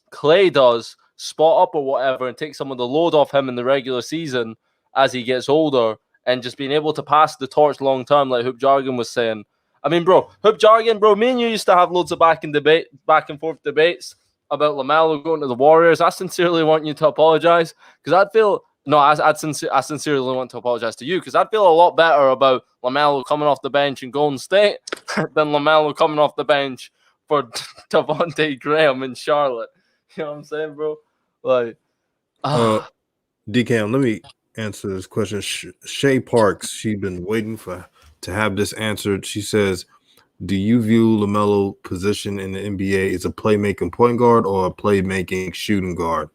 Clay does, spot up or whatever, and take some of the load off him in the regular season as he gets older, and just being able to pass the torch long term, like Hoop Jargon was saying. I mean, bro, Hoop Jargon, bro, me and you used to have loads of back and forth debates about LaMelo going to the Warriors. I sincerely want you to apologize, because I sincerely want to apologize to you, because I'd feel a lot better about LaMelo coming off the bench in Golden State than LaMelo coming off the bench for Devontae Graham in Charlotte. You know what I'm saying, bro? Like, DCam, let me answer this question. Shay Parks, she's been waiting to have this answered. She says, do you view LaMelo position in the NBA as a playmaking point guard or a playmaking shooting guard?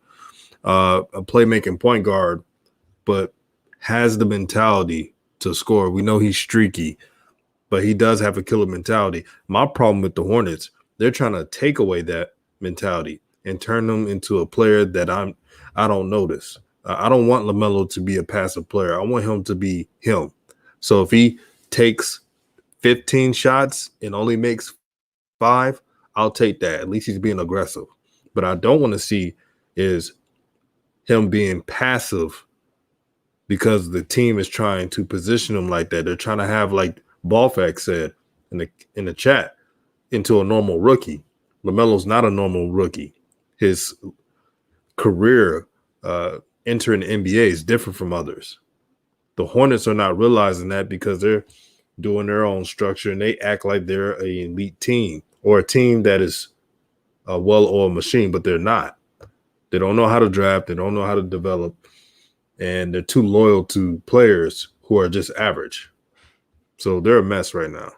A playmaking point guard, but has the mentality to score. We know he's streaky, but he does have a killer mentality. My problem with the Hornets, they're trying to take away that mentality and turn them into a player that I don't notice. I don't want LaMelo to be a passive player. I want him to be him. So if he takes 15 shots and only makes 5, I'll take that. At least he's being aggressive. But I don't want to see is him being passive because the team is trying to position him like that. They're trying to have, like Ballfax said in the chat, into a normal rookie. LaMelo's not a normal rookie. His career entering the NBA is different from others. The Hornets are not realizing that because they're doing their own structure and they act like they're an elite team or a team that is a well-oiled machine, but they're not. They don't know how to draft. They don't know how to develop. And they're too loyal to players who are just average. So they're a mess right now.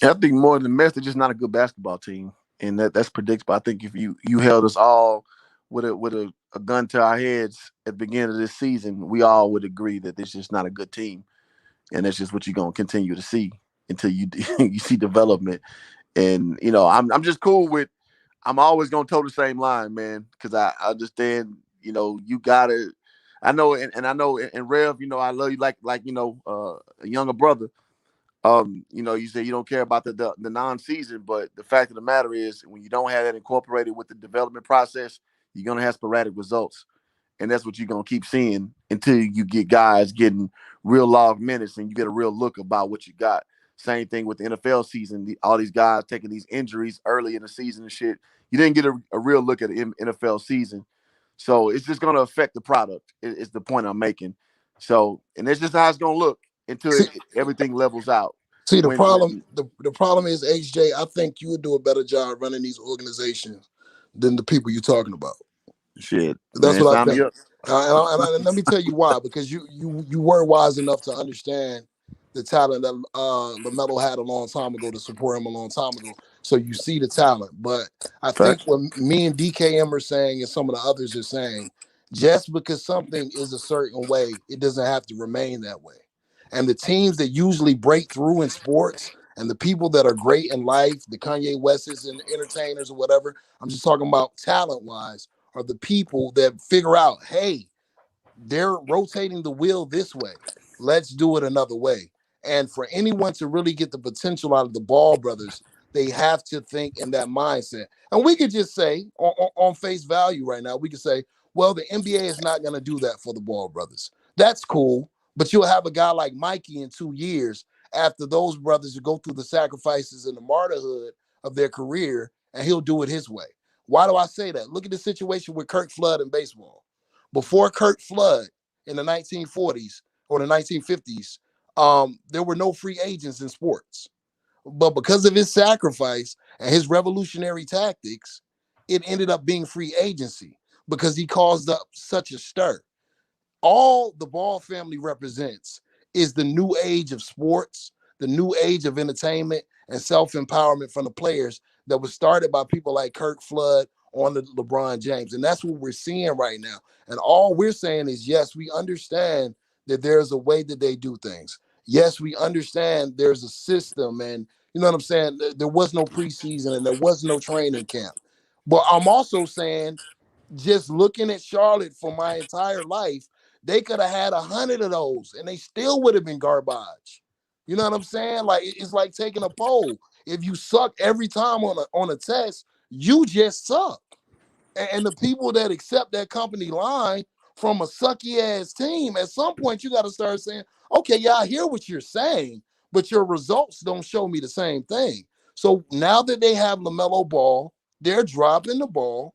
I think more than a mess, they're just not a good basketball team. And that's predictable. I think if you held us all with a gun to our heads at the beginning of this season, we all would agree that this is just not a good team. And that's just what you're gonna continue to see until you you see development. And I'm just cool with I'm always gonna toe the same line, man, because I understand, you gotta I know and I know and Rev, I love you like a younger brother. You say you don't care about the non-season, but the fact of the matter is when you don't have that incorporated with the development process, you're gonna have sporadic results. And that's what you're gonna keep seeing until you get guys getting real log minutes and you get a real look about what you got. Same thing with the NFL season. All these guys taking these injuries early in the season and shit. You didn't get a real look at the NFL season. So it's just gonna affect the product, is the point I'm making. So, and that's just how it's gonna look until everything levels out. See, the problem is, HJ, I think you would do a better job running these organizations than the people you're talking about. Shit, that's what I think. And let me tell you why. Because you were wise enough to understand the talent that LaMelo had a long time ago, to support him a long time ago. So you see the talent. But I think what me and DKM are saying and some of the others are saying, just because something is a certain way, it doesn't have to remain that way. And the teams that usually break through in sports and the people that are great in life, the Kanye Wests and entertainers or whatever, I'm just talking about talent-wise, are the people that figure out, hey, they're rotating the wheel this way. Let's do it another way. And for anyone to really get the potential out of the Ball brothers, they have to think in that mindset. And we could just say, on face value right now, we could say, well, the NBA is not going to do that for the Ball brothers. That's cool. But you'll have a guy like Mikey in 2 years after those brothers go through the sacrifices and the martyrhood of their career, and he'll do it his way. Why do I say that? Look at the situation with Kirk Flood in baseball. Before Kirk Flood in the 1940s or the 1950s, there were no free agents in sports. But because of his sacrifice and his revolutionary tactics, it ended up being free agency because he caused up such a stir. All the Ball family represents is the new age of sports, the new age of entertainment and self-empowerment from the players that was started by people like Kirk Flood on the LeBron James. And that's what we're seeing right now. And all we're saying is, yes, we understand that there's a way that they do things. Yes, we understand there's a system, and you know what I'm saying? There was no preseason and there was no training camp. But I'm also saying, just looking at Charlotte for my entire life, they could have had 100 of those and they still would have been garbage. You know what I'm saying? Like, it's like taking a poll. If you suck every time on a test, you just suck. And the people that accept that company line from a sucky ass team, at some point you got to start saying, okay, yeah, I hear what you're saying, but your results don't show me the same thing. So now that they have LaMelo Ball, they're dropping the ball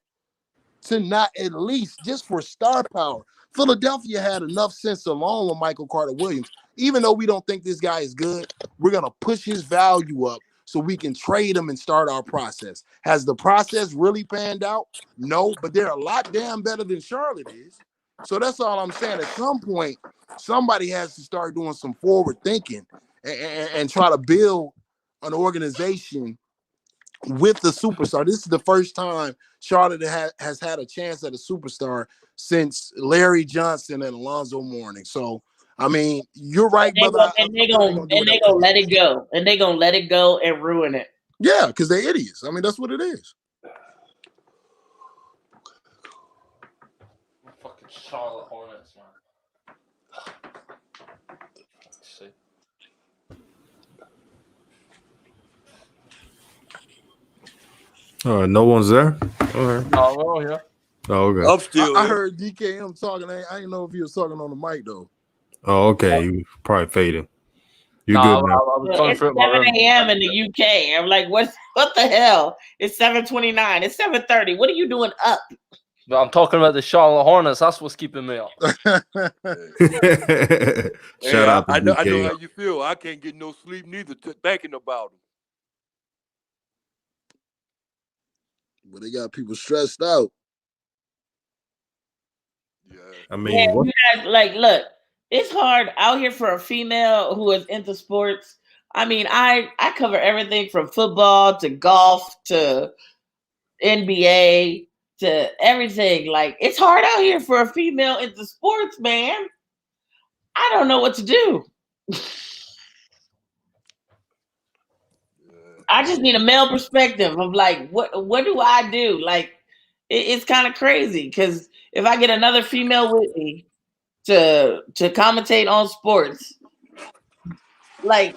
to not, at least just for star power. Philadelphia had enough sense alone with Michael Carter Williams. Even though we don't think this guy is good, we're going to push his value up so we can trade them and start our process. Has the process really panned out? No, but they're a lot damn better than Charlotte is. So that's all I'm saying. At some point, somebody has to start doing some forward thinking and try to build an organization with the superstar. This is the first time Charlotte has had a chance at a superstar since Larry Johnson and Alonzo Mourning. So, I mean, you're right, brother. They're gonna let it go, and they're gonna let it go and ruin it. Yeah, because they're idiots. I mean, that's what it is. Fucking Charlotte Hornets, man. Let's see. No one's there. All right. Oh, well, yeah. Oh, okay. I'm still. I heard DKM talking. I didn't know if he was talking on the mic though. Oh, okay. You probably faded. You're No, good now. It's 7 a.m. in the UK. I'm like, what the hell? It's 7:29. It's 7:30. What are you doing up? But I'm talking about the Charlotte Hornets. That's what's keeping me up. Shout out to I know DK. how you feel. I can't get no sleep neither thinking about them. But they got people stressed out. Yeah. I mean, you guys, like, look, it's hard out here for a female who is into sports. I mean, I cover everything from football to golf to NBA to everything. Like, it's hard out here for a female into sports, man. I don't know what to do. I just need a male perspective of like, what do I do? Like, it's kind of crazy because if I get another female with me to commentate on sports, like,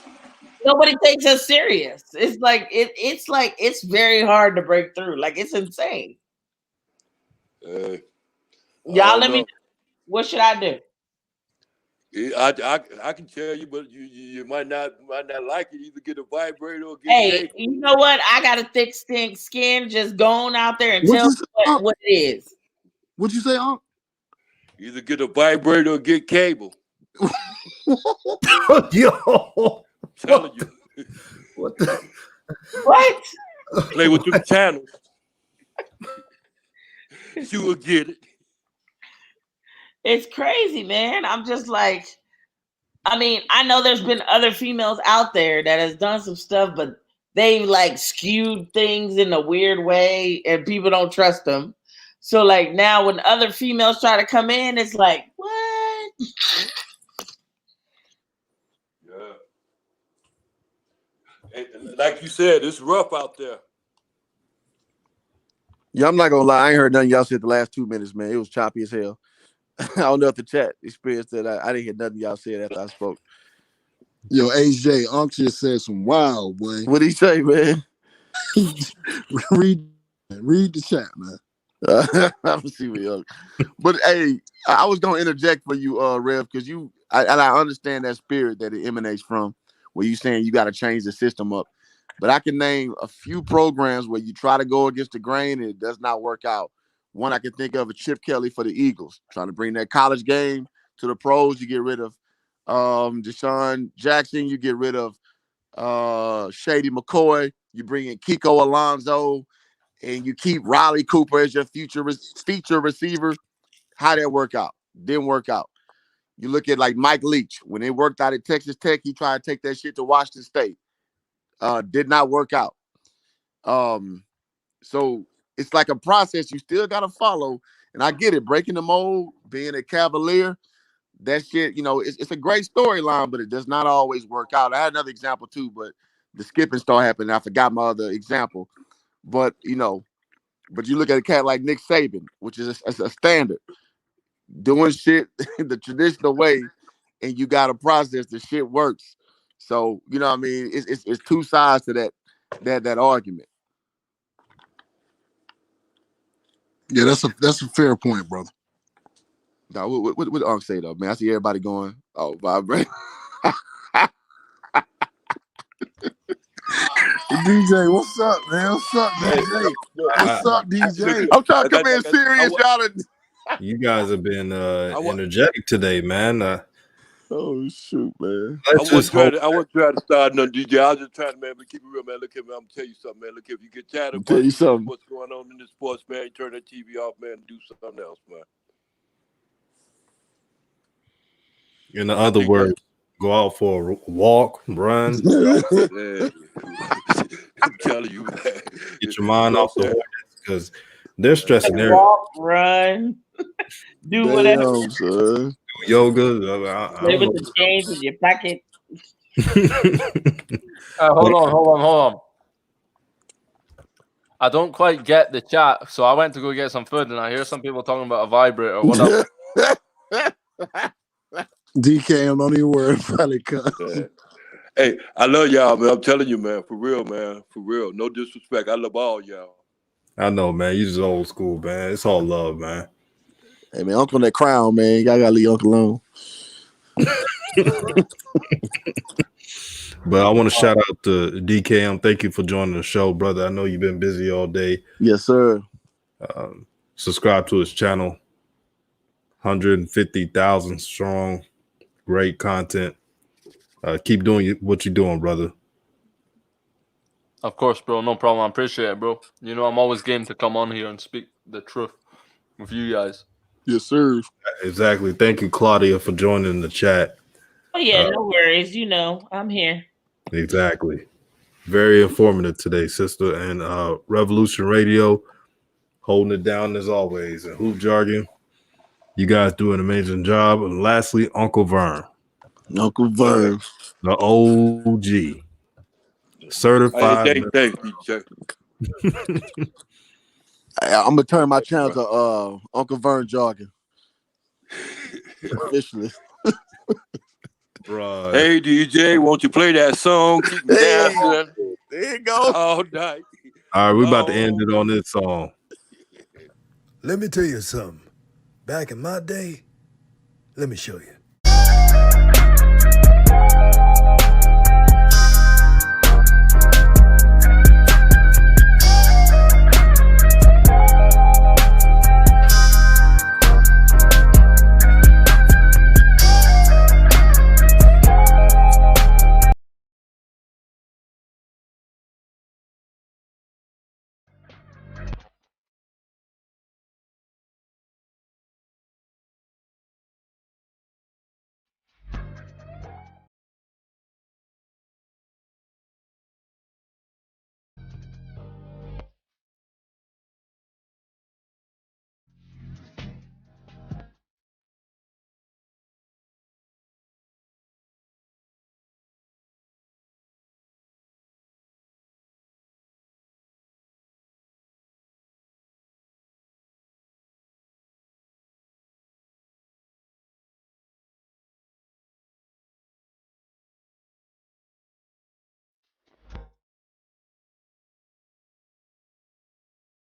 nobody takes us serious. It's like it's very hard to break through. Like, it's insane. Y'all, let me know. What should I do? I can tell you, but you might not like it. Either get a vibrator or get. Hey, you know what? I got a thick skin. Just go on out there and tell me what it is. What'd you say, Unc? Either get a vibrator or get cable. Yo, telling you. What the? What? Play with the channels. You will get it. It's crazy, man. I'm just like, I mean, I know there's been other females out there that has done some stuff, but they like skewed things in a weird way and people don't trust them. So like now when other females try to come in, it's like, what? Yeah. And like you said, it's rough out there. Yeah, I'm not gonna lie. I ain't heard nothing y'all said the last 2 minutes, man. It was choppy as hell. I don't know if the chat experienced that. I didn't hear nothing y'all said after I spoke. Yo, HJ, Unc just said some wild, boy. What'd he say, man? read the chat, man. I'm gonna see what y'all. But hey, I was gonna interject for you, Rev, because I understand that spirit that it emanates from, where you saying you got to change the system up. But I can name a few programs where you try to go against the grain and it does not work out. One I can think of is Chip Kelly for the Eagles, trying to bring that college game to the pros. You get rid of Deshaun Jackson. You get rid of Shady McCoy. You bring in Kiko Alonso, and you keep Riley Cooper as your feature receiver. How'd that work out? Didn't work out. You look at like Mike Leach. When it worked out at Texas Tech, he tried to take that shit to Washington State. Did not work out. So it's like a process you still got to follow. And I get it. Breaking the mold, being a Cavalier, that shit, it's a great storyline, but it does not always work out. I had another example too, but the skipping star happened. I forgot my other example. But, you look at a cat like Nick Saban, which is a standard. Doing shit the traditional way, and you got a process. The shit works. So, you know what I mean? It's two sides to that argument. Yeah, that's a fair point, brother. Now, what Unc say though, man? I see everybody going, oh, vibrate. DJ, what's up, man? What's up, DJ? What's up, DJ? I'm trying to come in serious, y'all. You guys have been energetic today, man. Oh shoot, man. Let's just hope. I wasn't trying to start nothing, DJ. I was just trying to, man, but keep it real, man. Look at me. I'm gonna tell you something, man. Look, if you get tired of Tell you something. what's going on in the sports, man, you turn that TV off, man, and do something else, man. In the other words, go out for a walk, run. Yeah. I'm telling you, man. Get your mind off the Hornets because they're stressing their Walk, run, do whatever. Damn, son. yoga. Play with the change in your pocket. Hold on. I don't quite get the chat, so I went to go get some food, and I hear some people talking about a vibrator. What up? DK, don't even worry about it, cuz. Hey, I love y'all, man. I'm telling you, man. For real, man. For real. No disrespect. I love all y'all. I know, man. You just old school, man. It's all love, man. Hey, man, Uncle that crown, man. Y'all gotta leave Uncle alone. But I want to shout out to DKM. Thank you for joining the show, brother. I know you've been busy all day. Yes, sir. Subscribe to his channel. 150,000 strong. Great content. Keep doing what you're doing, brother. Of course, bro. No problem. I appreciate it, bro. You know, I'm always game to come on here and speak the truth with you guys. Yes, sir. Exactly. Thank you, Claudia, for joining the chat. Oh yeah, no worries. You know, I'm here. Exactly. Very informative today, sister. And Revolution Radio, holding it down as always. And Hoop Jargon, you guys do an amazing job. And lastly, Uncle Vern. Uncle Vern. The OG. Certified. Hey, thank you, Chuck. I'm gonna turn my channel to Uncle Vern Jargon. Officially. Bruh. Hey, DJ, won't you play that song? Keep me dancing There you go. all night. All right, we're about to end it on this song. Let me tell you something. Back in my day, let me show you.